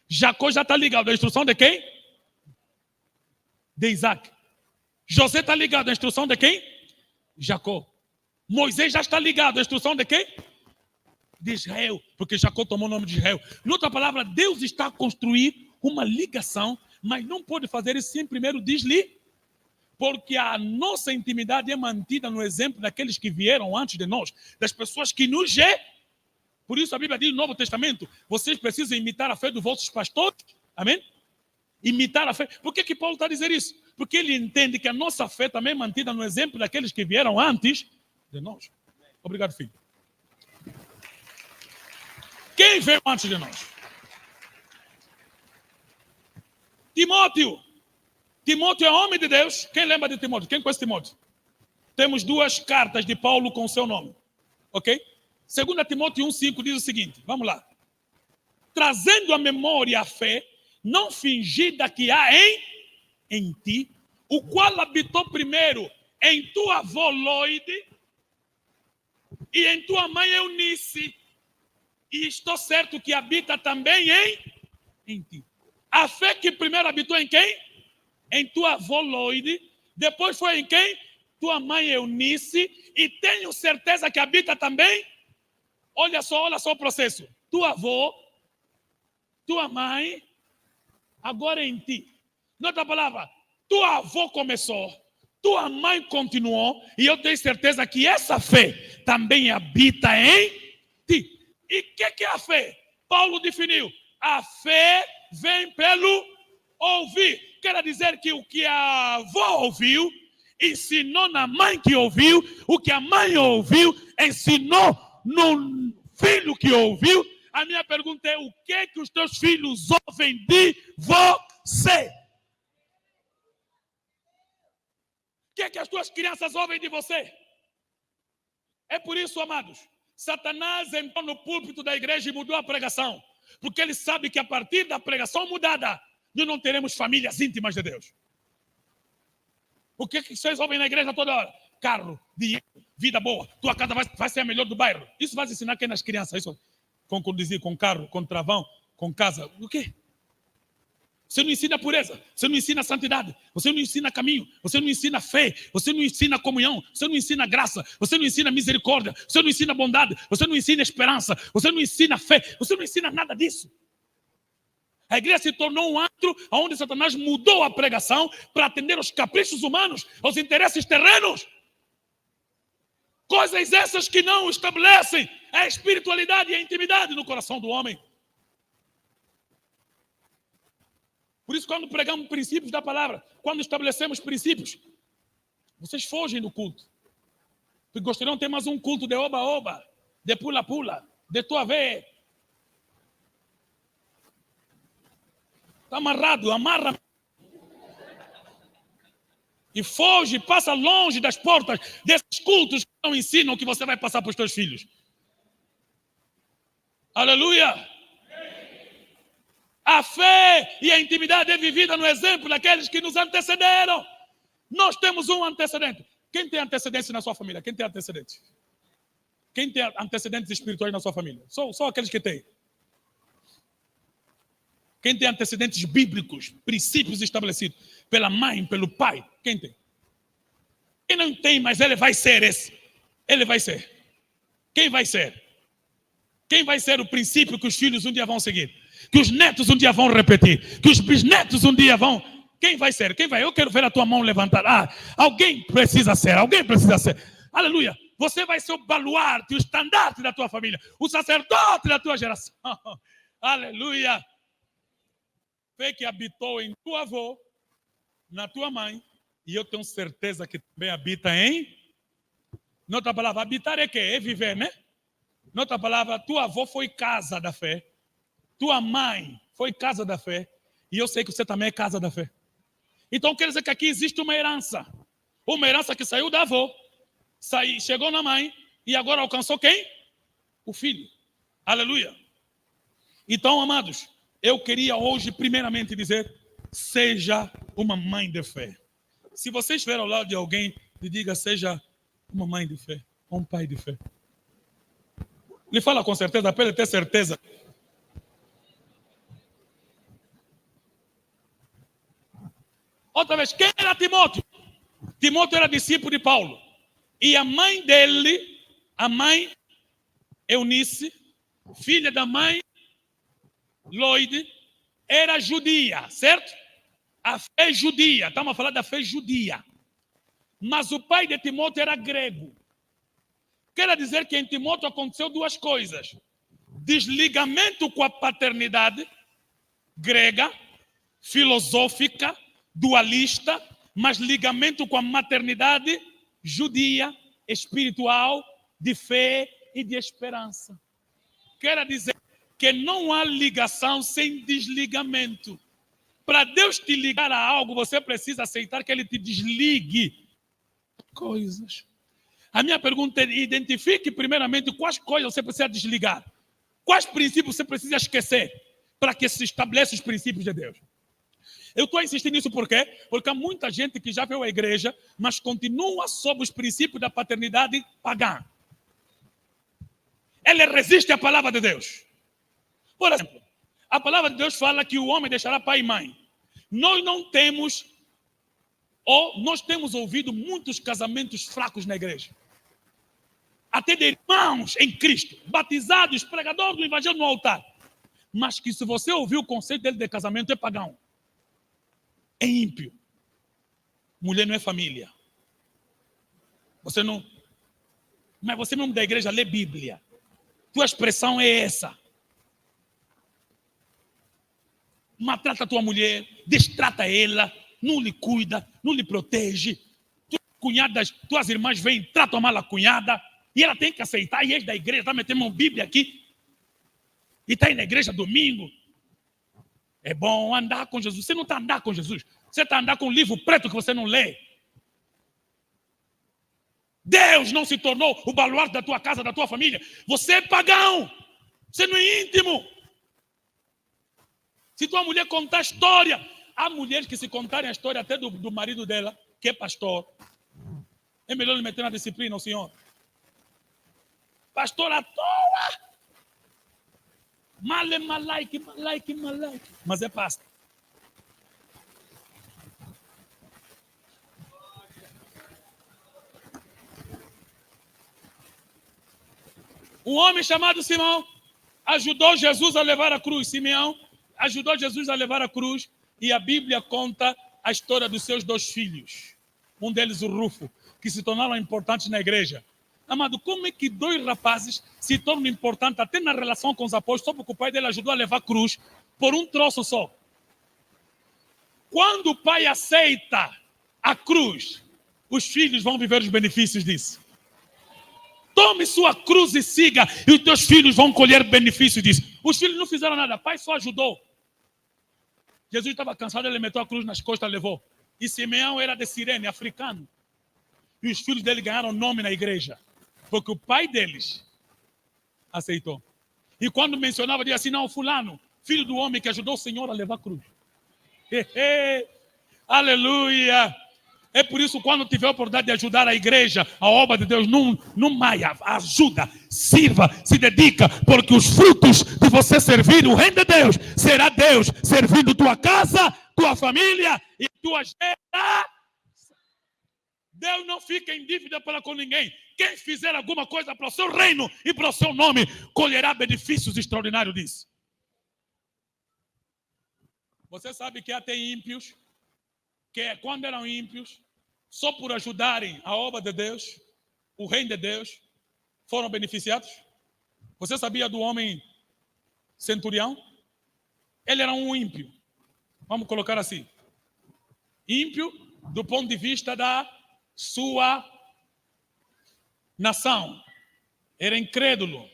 Jacó já está ligado, a instrução de quem? De Isaac. José está ligado, a instrução de quem? Jacó. Moisés já está ligado, a instrução de quem? De Israel, porque Jacó tomou o nome de Israel. Em outra palavra, Deus está a construir uma ligação, mas não pode fazer isso sem primeiro desligar, porque a nossa intimidade é mantida no exemplo daqueles que vieram antes de nós, das pessoas que nos Por isso a Bíblia diz no Novo Testamento, vocês precisam imitar a fé dos vossos pastores, amém? Imitar a fé. Por que Paulo está a dizer isso? Porque ele entende que a nossa fé também é mantida no exemplo daqueles que vieram antes de nós. Obrigado, filho. Quem veio antes de nós? Timóteo. Timóteo é homem de Deus. Quem lembra de Timóteo? Quem conhece Timóteo? Temos 2 cartas de Paulo com o seu nome. Ok? 2 Timóteo 1,5 diz o seguinte. Vamos lá. Trazendo à memória a fé não fingida que há em ti, o qual habitou primeiro em tua avó Loide e em tua mãe Eunice. E estou certo que habita também em ti. A fé que primeiro habitou em quem? Em tua avó Loide. Depois foi em quem? Tua mãe Eunice. E tenho certeza que habita também. Olha só o processo. Tua avó, tua mãe, agora em ti. Em outra palavra, tua avó começou, tua mãe continuou. E eu tenho certeza que essa fé também habita em ti. E o que é a fé? Paulo definiu. A fé vem pelo Ouvir quer dizer que o que a avó ouviu, ensinou na mãe que ouviu, o que a mãe ouviu, ensinou no filho que ouviu. A minha pergunta é: o que os teus filhos ouvem de você? O que as tuas crianças ouvem de você? É por isso, amados, Satanás entrou no púlpito da igreja e mudou a pregação, porque ele sabe que a partir da pregação mudada, nós não teremos famílias íntimas de Deus. O que vocês ouvem na igreja toda hora? Carro, dinheiro, vida boa, tua casa vai ser a melhor do bairro. Isso vai ensinar quem nas crianças? Isso, com conduzir, com carro, com travão, com casa. O quê? Você não ensina pureza, você não ensina santidade, você não ensina caminho, você não ensina fé, você não ensina comunhão, você não ensina graça, você não ensina misericórdia, você não ensina bondade, você não ensina esperança, você não ensina fé, você não ensina nada disso. A igreja se tornou um antro onde Satanás mudou a pregação para atender aos caprichos humanos, aos interesses terrenos. Coisas essas que não estabelecem a espiritualidade e a intimidade no coração do homem. Por isso, quando pregamos princípios da palavra, quando estabelecemos princípios, vocês fogem do culto. Porque gostariam de ter mais um culto de oba-oba, de pula-pula, de tua vez. Está amarrado, amarra. E foge, passa longe das portas desses cultos que não ensinam o que você vai passar para os teus filhos. Aleluia! A fé e a intimidade é vivida no exemplo daqueles que nos antecederam. Nós temos um antecedente. Quem tem antecedentes na sua família? Quem tem antecedentes? Quem tem antecedentes espirituais na sua família? Só aqueles que têm. Quem tem antecedentes bíblicos, princípios estabelecidos pela mãe, pelo pai? Quem tem? Quem não tem, mas ele vai ser esse. Ele vai ser. Quem vai ser? Quem vai ser o princípio que os filhos um dia vão seguir? Que os netos um dia vão repetir? Que os bisnetos um dia vão... Quem vai ser? Quem vai? Eu quero ver a tua mão levantar. Alguém precisa ser. Alguém precisa ser. Aleluia. Você vai ser o baluarte, o estandarte da tua família. O sacerdote da tua geração. Aleluia. Fé que habitou em tua avó, na tua mãe, e eu tenho certeza que também habita em... Noutra palavra, habitar é quê? É viver, né? Noutra palavra, tua avó foi casa da fé, tua mãe foi casa da fé, e eu sei que você também é casa da fé. Então quer dizer que aqui existe uma herança que saiu da avó, chegou na mãe, e agora alcançou quem? O filho. Aleluia. Então, amados, eu queria hoje, primeiramente, dizer: seja uma mãe de fé. Se você estiver ao lado de alguém, lhe diga: seja uma mãe de fé, um pai de fé. Lhe fala com certeza, para ele ter certeza. Outra vez, quem era Timóteo? Timóteo era discípulo de Paulo. E a mãe dele, a mãe Eunice, filha da mãe Lloyd, era judia, certo? A fé judia, estamos a falar da fé judia. Mas o pai de Timóteo era grego. Quer dizer que em Timóteo aconteceu duas coisas: desligamento com a paternidade grega, filosófica, dualista, mas ligamento com a maternidade judia, espiritual, de fé e de esperança. Quer dizer que não há ligação sem desligamento. Para Deus te ligar a algo, você precisa aceitar que Ele te desligue coisas. A minha pergunta é: identifique primeiramente quais coisas você precisa desligar. Quais princípios você precisa esquecer para que se estabeleçam os princípios de Deus. Eu estou insistindo nisso por quê? Porque há muita gente que já veio à igreja, mas continua sob os princípios da paternidade pagã. Ele resiste à palavra de Deus. Por exemplo, a palavra de Deus fala que o homem deixará pai e mãe. Nós não temos, ou nós temos ouvido muitos casamentos fracos na igreja. Até de irmãos em Cristo, batizados, pregadores do evangelho no altar. Mas que se você ouvir o conceito dele de casamento, é pagão. É ímpio. Mulher não é família. Você não... Mas você mesmo da igreja lê Bíblia. Tua expressão é essa. maltrata a tua mulher, destrata ela, não lhe cuida, não lhe protege. Cunhadas, tuas irmãs vêm, tratam mal a cunhada, e ela tem que aceitar, e és da igreja, está metendo uma Bíblia aqui, e está aí na igreja domingo. É bom andar com Jesus. Você não está a andar com Jesus, você está a andar com um livro preto que você não lê. Deus não se tornou o baluarte da tua casa, da tua família. Você é pagão, você não é íntimo. Se tua mulher contar a história, há mulheres que se contarem a história até do marido dela, que é pastor, é melhor lhe meter na disciplina, o senhor. Pastor à toa. Malaique. Mas é pastor. Um homem chamado Simão ajudou Jesus a levar a cruz. Simeão ajudou Jesus a levar a cruz. E a Bíblia conta a história dos seus 2 filhos. Um deles, o Rufo, que se tornaram importantes na igreja. Amado, como é que 2 rapazes se tornam importantes até na relação com os apóstolos, só porque o pai dele ajudou a levar a cruz por um troço só? Quando o pai aceita a cruz, os filhos vão viver os benefícios disso. Tome sua cruz e siga, e os teus filhos vão colher benefícios disso. Os filhos não fizeram nada, o pai só ajudou. Jesus estava cansado, ele meteu a cruz nas costas e levou. E Simeão era de Cirene, africano. E os filhos dele ganharam nome na igreja, porque o pai deles aceitou. E quando mencionava, dizia assim, não, fulano, filho do homem que ajudou o Senhor a levar a cruz. Aleluia! É por isso, quando tiver a oportunidade de ajudar a igreja, a obra de Deus, não maia, ajuda, sirva, se dedica, porque os frutos de você servir o reino de Deus, será Deus servindo tua casa, tua família e tua geração. Deus não fica em dívida para com ninguém. Quem fizer alguma coisa para o seu reino e para o seu nome, colherá benefícios extraordinários disso. Você sabe que até ímpios, que quando eram ímpios, só por ajudarem a obra de Deus, o reino de Deus, foram beneficiados? Você sabia do homem centurião? Ele era um ímpio. Vamos colocar assim. Ímpio do ponto de vista da sua nação. Era incrédulo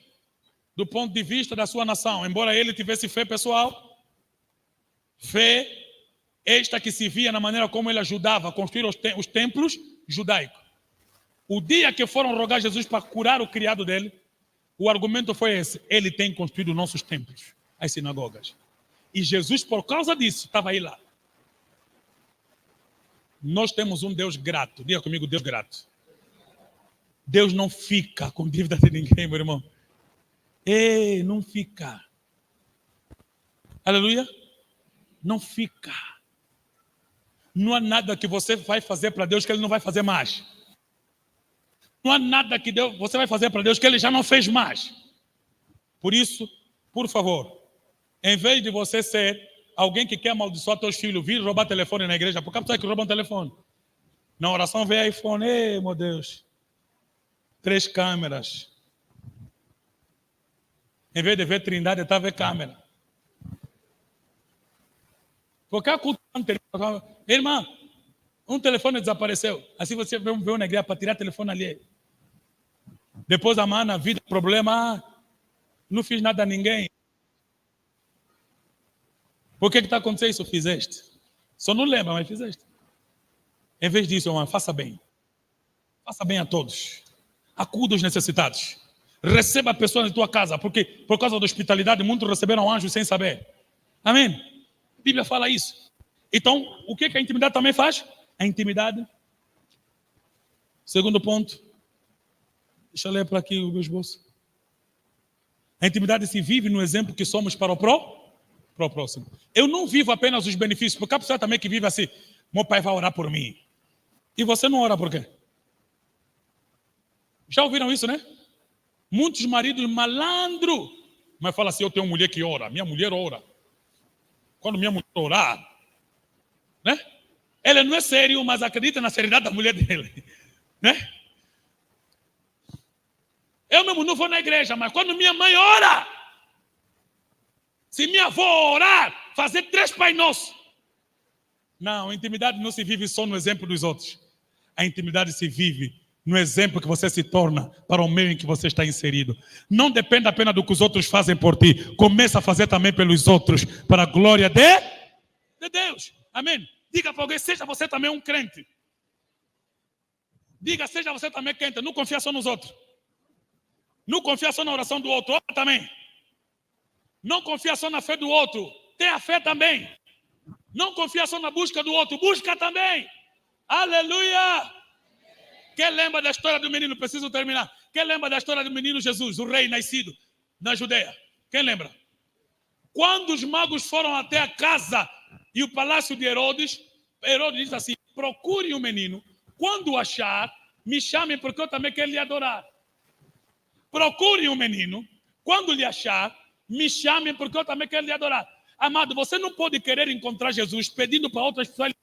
do ponto de vista da sua nação. Embora ele tivesse fé pessoal, fé esta que se via na maneira como ele ajudava a construir os templos judaicos. O dia que foram rogar Jesus para curar o criado dele, o argumento foi esse: ele tem construído nossos templos, as sinagogas. E Jesus, por causa disso, estava aí lá. Nós temos um Deus grato. Diga comigo, Deus grato. Deus não fica com dívida de ninguém, meu irmão. Ei, não fica. Aleluia. Não fica. Não há nada que você vai fazer para Deus que Ele não vai fazer mais. Não há nada que você vai fazer para Deus que Ele já não fez mais. Por isso, por favor, em vez de você ser alguém que quer amaldiçoar teus filhos, vir roubar telefone na igreja, por que você que rouba um telefone? Na oração vê iPhone, ei, meu Deus, 3 câmeras. Em vez de ver Trindade, está a ver câmera. Porque a cultura anterior, irmã, um telefone desapareceu. Assim você vê na igreja para tirar o telefone ali. Depois a mana, vida, problema, não fiz nada a ninguém. Por que está acontecendo isso? Fizeste. Só não lembra, mas fizeste. Em vez disso, irmã, faça bem. Faça bem a todos. Acuda os necessitados. Receba pessoas na tua casa, porque por causa da hospitalidade, muitos receberam anjos sem saber. Amém? A Bíblia fala isso. Então, o que a intimidade também faz? A intimidade. Segundo ponto. Deixa eu ler para aqui o meu esboço. A intimidade se vive no exemplo que somos para o próximo. Eu não vivo apenas os benefícios, porque há pessoa também que vive assim: meu pai vai orar por mim. E você não ora por quê? Já ouviram isso, né? Muitos maridos malandro, mas fala assim: eu tenho uma mulher que ora, minha mulher ora. Quando minha mulher orar, né? Ele não é sério, mas acredita na seriedade da mulher dele, né? Eu mesmo não vou na igreja, mas quando minha mãe ora, Se minha avó orar, fazer 3 Pai Nosso. Não, a intimidade não se vive só no exemplo dos outros. A intimidade se vive no exemplo que você se torna para o meio em que você está inserido. Não depende apenas do que os outros fazem por ti. Começa a fazer também pelos outros, para a glória de Deus. Amém? Diga para alguém, seja você também um crente. Diga, seja você também crente. Não confia só nos outros. Não confia só na oração do outro. Ora também. Não confia só na fé do outro. Tenha fé também. Não confia só na busca do outro. Busca também. Aleluia! Quem lembra da história do menino? Preciso terminar. Quem lembra da história do menino Jesus, o rei nascido na Judeia? Quem lembra? Quando os magos foram até a casa e o palácio de Herodes, Herodes disse assim: procure o menino. Quando o achar, me chamem porque eu também quero lhe adorar. Procure o menino. Quando lhe achar, me chamem porque eu também quero lhe adorar. Amado, você não pode querer encontrar Jesus pedindo para outras pessoas.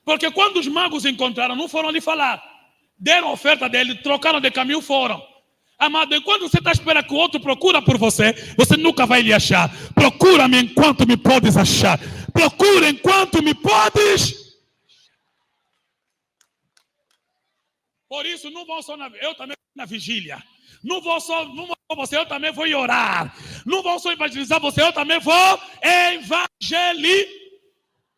Porque quando os magos encontraram, não foram ali falar. Deram a oferta dele, trocaram de caminho, foram. Amado, enquanto você está esperando que o outro procura por você, você nunca vai lhe achar. Procura-me enquanto me podes achar. Procura enquanto me podes. Por isso, não vou só eu também vou na vigília. Não vou só você, eu também vou orar. Não vou só evangelizar você, eu também vou evangelizar.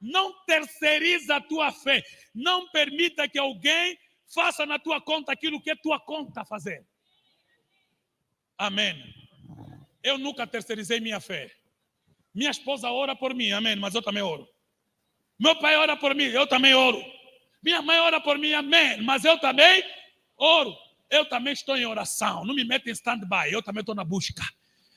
Não terceiriza a tua fé. Não permita que alguém faça na tua conta aquilo que é tua conta fazer. Amém. Eu nunca terceirizei minha fé. Minha esposa ora por mim, amém, mas eu também oro. Meu pai ora por mim, eu também oro. Minha mãe ora por mim, amém, mas eu também oro. Eu também estou em oração. Não me meta em stand-by, eu também estou na busca.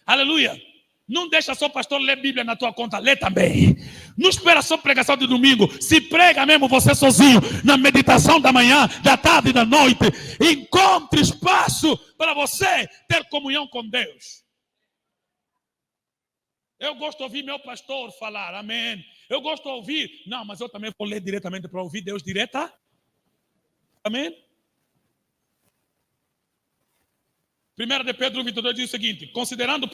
Aleluia. Não deixa só o pastor ler Bíblia na tua conta, lê também. Não espera só pregação de domingo. Se prega mesmo você sozinho, na meditação da manhã, da tarde e da noite. Encontre espaço para você ter comunhão com Deus. Eu gosto de ouvir meu pastor falar, amém. Eu gosto de ouvir, não, mas eu também vou ler diretamente para ouvir Deus direta. Amém. 1 de Pedro 22 diz o seguinte: considerando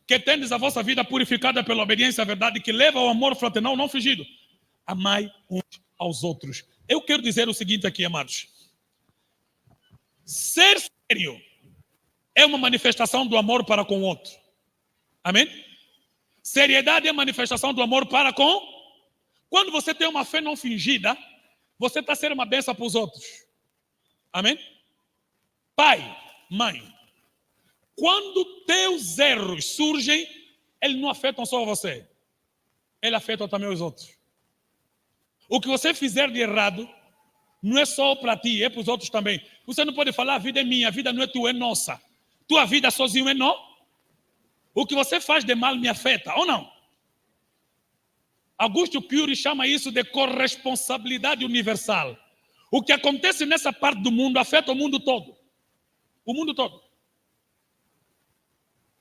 que tendes a vossa vida purificada pela obediência à verdade, que leva ao amor fraternal não fingido, amai uns aos outros. Eu quero dizer o seguinte aqui, amados. Ser sério é uma manifestação do amor para com o outro. Amém? Seriedade é manifestação do amor para com. Quando você tem uma fé não fingida, você está sendo uma bênção para os outros. Amém? Pai, mãe, quando teus erros surgem, eles não afetam só você. Eles afetam também os outros. O que você fizer de errado, não é só para ti, é para os outros também. Você não pode falar, a vida é minha, a vida não é tua, é nossa. Tua vida sozinho é não. O que você faz de mal me afeta, ou não? Augusto Cury chama isso de corresponsabilidade universal. O que acontece nessa parte do mundo afeta o mundo todo. O mundo todo.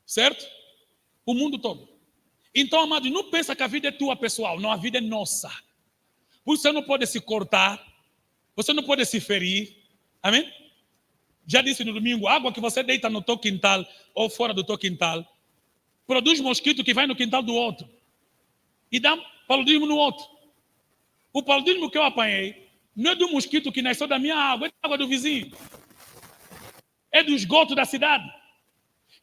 Certo? O mundo todo. Então, amado, não pensa que a vida é tua, pessoal. Não, a vida é nossa. Você não pode se cortar. Você não pode se ferir. Amém? Já disse no domingo, a água que você deita no teu quintal ou fora do teu quintal produz mosquito que vai no quintal do outro e dá paludismo no outro. O paludismo que eu apanhei não é do mosquito que nasceu da minha água, é da água do vizinho. É do esgoto da cidade.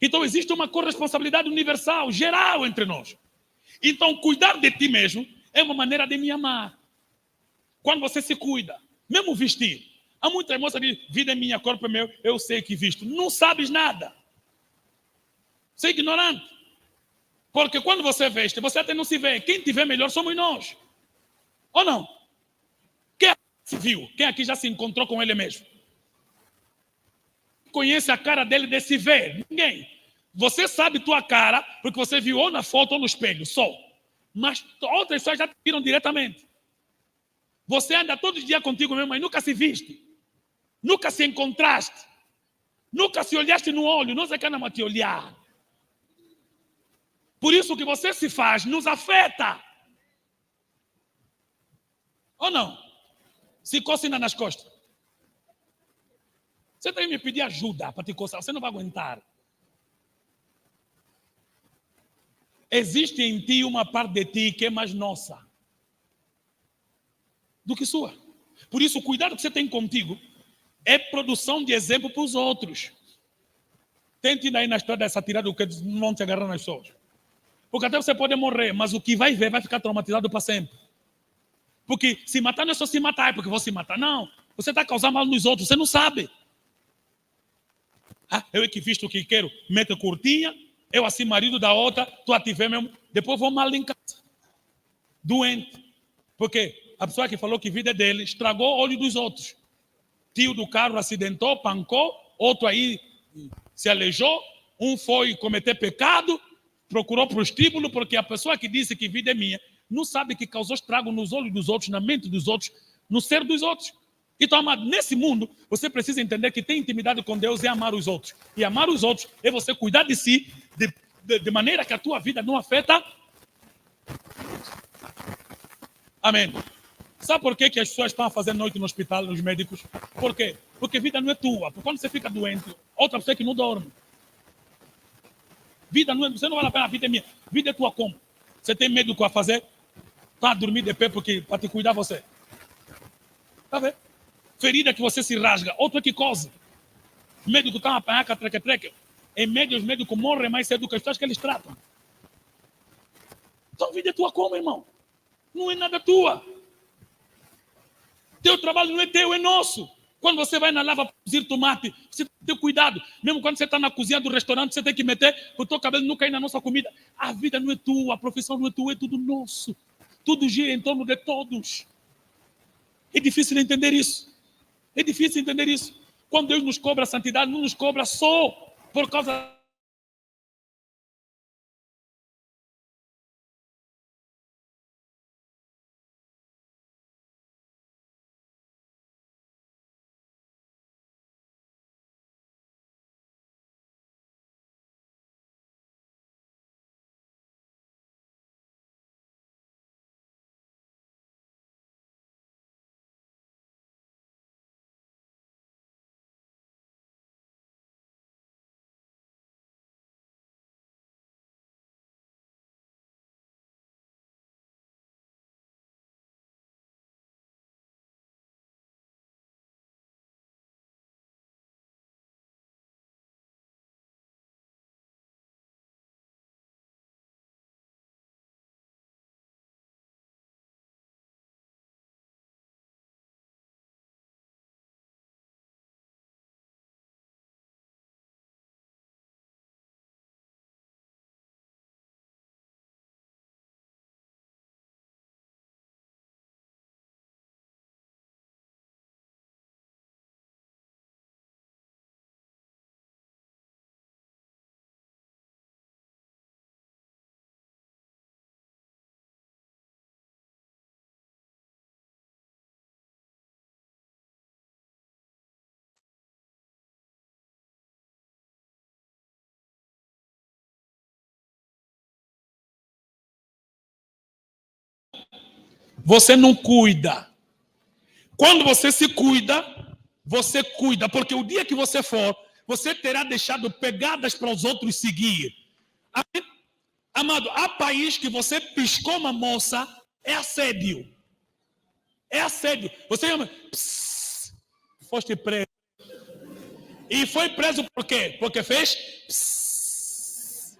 Então existe uma corresponsabilidade universal, geral entre nós. Então cuidar de ti mesmo é uma maneira de me amar. Quando você se cuida, mesmo vestir. Há muitas moças que dizem, vida é minha, corpo é meu, eu sei que visto. Não sabes nada. Você é ignorante. Porque quando você veste, você até não se vê. Quem te vê melhor somos nós. Ou não? Quem aqui se viu? Quem aqui já se encontrou com ele mesmo? Conhece a cara dele de se ver? Ninguém. Você sabe tua cara porque você viu ou na foto ou no espelho, só. Mas outras pessoas já te viram diretamente. Você anda todos os dias contigo mesmo, mas nunca se viste. Nunca se encontraste. Nunca se olhaste no olho. Não se quer te olhar. Por isso o que você se faz nos afeta. Ou não? Se cocina nas costas. Você tem que me pedir ajuda para te coçar. Você não vai aguentar. existe em ti uma parte de ti que é mais nossa do que sua. Por isso, o cuidado que você tem contigo é produção de exemplo para os outros. Tente ir aí na história dessa tirada, que não vão te agarrar nas pessoas. Porque até você pode morrer, mas o que vai ver vai ficar traumatizado para sempre. Porque se matar não é só se matar, é porque vou se matar. Não, você está causando mal nos outros, você não sabe. Eu é que visto o que quero, mete curtinha, eu assim marido da outra, tu a tiver mesmo, depois vou mal em casa. Doente. Porque a pessoa que falou que vida é dele, estragou o olho dos outros. Tio do carro acidentou, pancou, outro aí se aleijou, um foi cometer pecado, procurou prostíbulo, porque a pessoa que disse que vida é minha, não sabe que causou estrago nos olhos dos outros, na mente dos outros, no ser dos outros. Então, amado, nesse mundo, você precisa entender que ter intimidade com Deus é amar os outros. E amar os outros é você cuidar de si, de maneira que a tua vida não afeta. Amém. Sabe por que as pessoas estão a fazer noite no hospital, nos médicos? Por quê? Porque vida não é tua. Porque quando você fica doente, outra pessoa que não dorme. Vida não é, você não vale a pena, a vida é minha. Vida é tua como? Você tem medo do que vai fazer? Está a dormir de pé para te cuidar você. Está vendo? Ferida que você se rasga, outro é que cose. Médico está a apanhar com a treque-treque. Em média, os médicos morrem mais cedo que as pessoas que eles tratam. Então, vida é tua como, irmão? Não é nada tua. Teu trabalho não é teu, é nosso. Quando você vai na lava produzir tomate, você tem que ter cuidado. Mesmo quando você está na cozinha do restaurante, você tem que meter para o teu cabelo não cair na nossa comida. A vida não é tua, a profissão não é tua, é tudo nosso. Tudo gira em torno de todos. É difícil entender isso. É difícil entender isso. Quando Deus nos cobra a santidade, não nos cobra só por causa. Você não cuida. Quando você se cuida, você cuida. Porque o dia que você for, você terá deixado pegadas para os outros seguir. Amado, há país que você piscou uma moça, é assédio. É assédio. Você chama, foste preso. E foi preso por quê? Porque fez psss.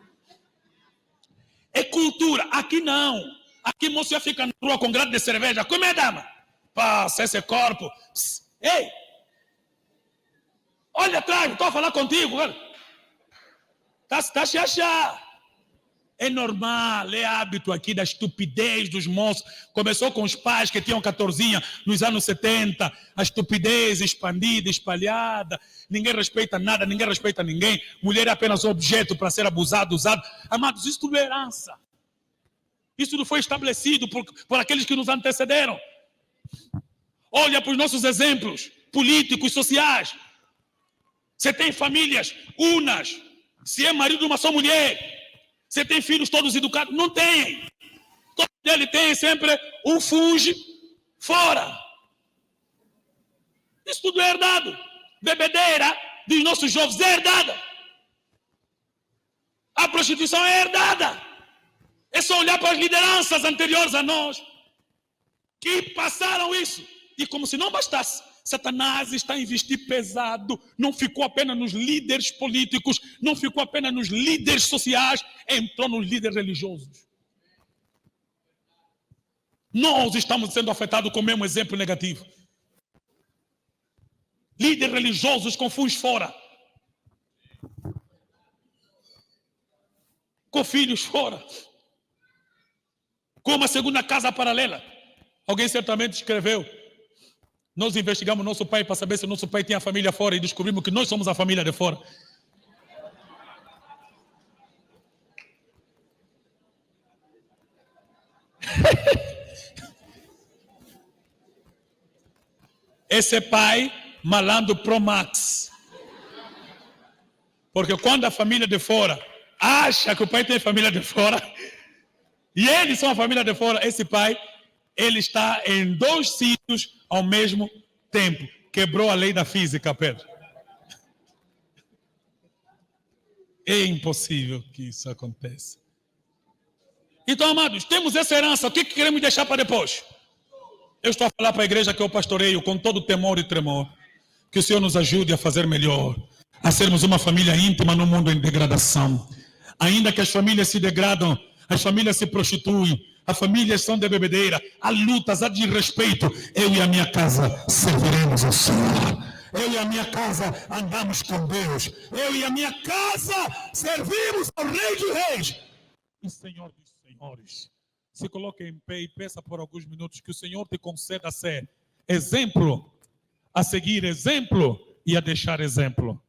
É cultura. Aqui não. Aqui moço já fica na rua com grade de cerveja. Como é, dama? Passa esse corpo. Psss. Ei! Olha atrás, estou a falar contigo. Está a achar. É normal, é hábito aqui da estupidez dos moços. Começou com os pais que tinham 14 nos anos 70. A estupidez expandida, espalhada. Ninguém respeita nada, ninguém respeita ninguém. Mulher é apenas objeto para ser abusado, usado. Amados, isso tudo é herança. Isso tudo foi estabelecido por aqueles que nos antecederam. Olha para os nossos exemplos políticos, sociais. Você tem famílias unas. Se é marido de uma só mulher. Você tem filhos todos educados? Não tem. Todo ele tem sempre um funge fora. Isso tudo é herdado. Bebedeira dos nossos jovens é herdada. A prostituição é herdada. É só olhar para as lideranças anteriores a nós, que passaram isso. E como se não bastasse, Satanás está a investir pesado. Não ficou apenas nos líderes políticos, não ficou apenas nos líderes sociais, entrou nos líderes religiosos. Nós estamos sendo afetados com o mesmo exemplo negativo. Líderes religiosos com filhos fora. Com filhos fora. Com uma segunda casa paralela. Alguém certamente escreveu. Nós investigamos nosso pai para saber se nosso pai tinha família fora e descobrimos que nós somos a família de fora. Esse pai malandro Pro Max. Porque quando a família de fora acha que o pai tem família de fora, e eles são a família de fora, esse pai, ele está em 2 sítios ao mesmo tempo. Quebrou a lei da física, Pedro. É impossível que isso aconteça. Então, amados, temos essa herança. O que queremos deixar para depois? Eu estou a falar para a igreja que eu pastoreio com todo temor e tremor. Que o Senhor nos ajude a fazer melhor. A sermos uma família íntima no mundo em degradação. Ainda que as famílias se degradam, as famílias se prostituem, as famílias são de bebedeira, há lutas, há desrespeito. Eu e a minha casa serviremos ao Senhor. Eu e a minha casa andamos com Deus. Eu e a minha casa servimos ao Rei dos Reis e Senhor dos Senhores. Se coloque em pé e peça por alguns minutos que o Senhor te conceda a ser exemplo, a seguir exemplo e a deixar exemplo.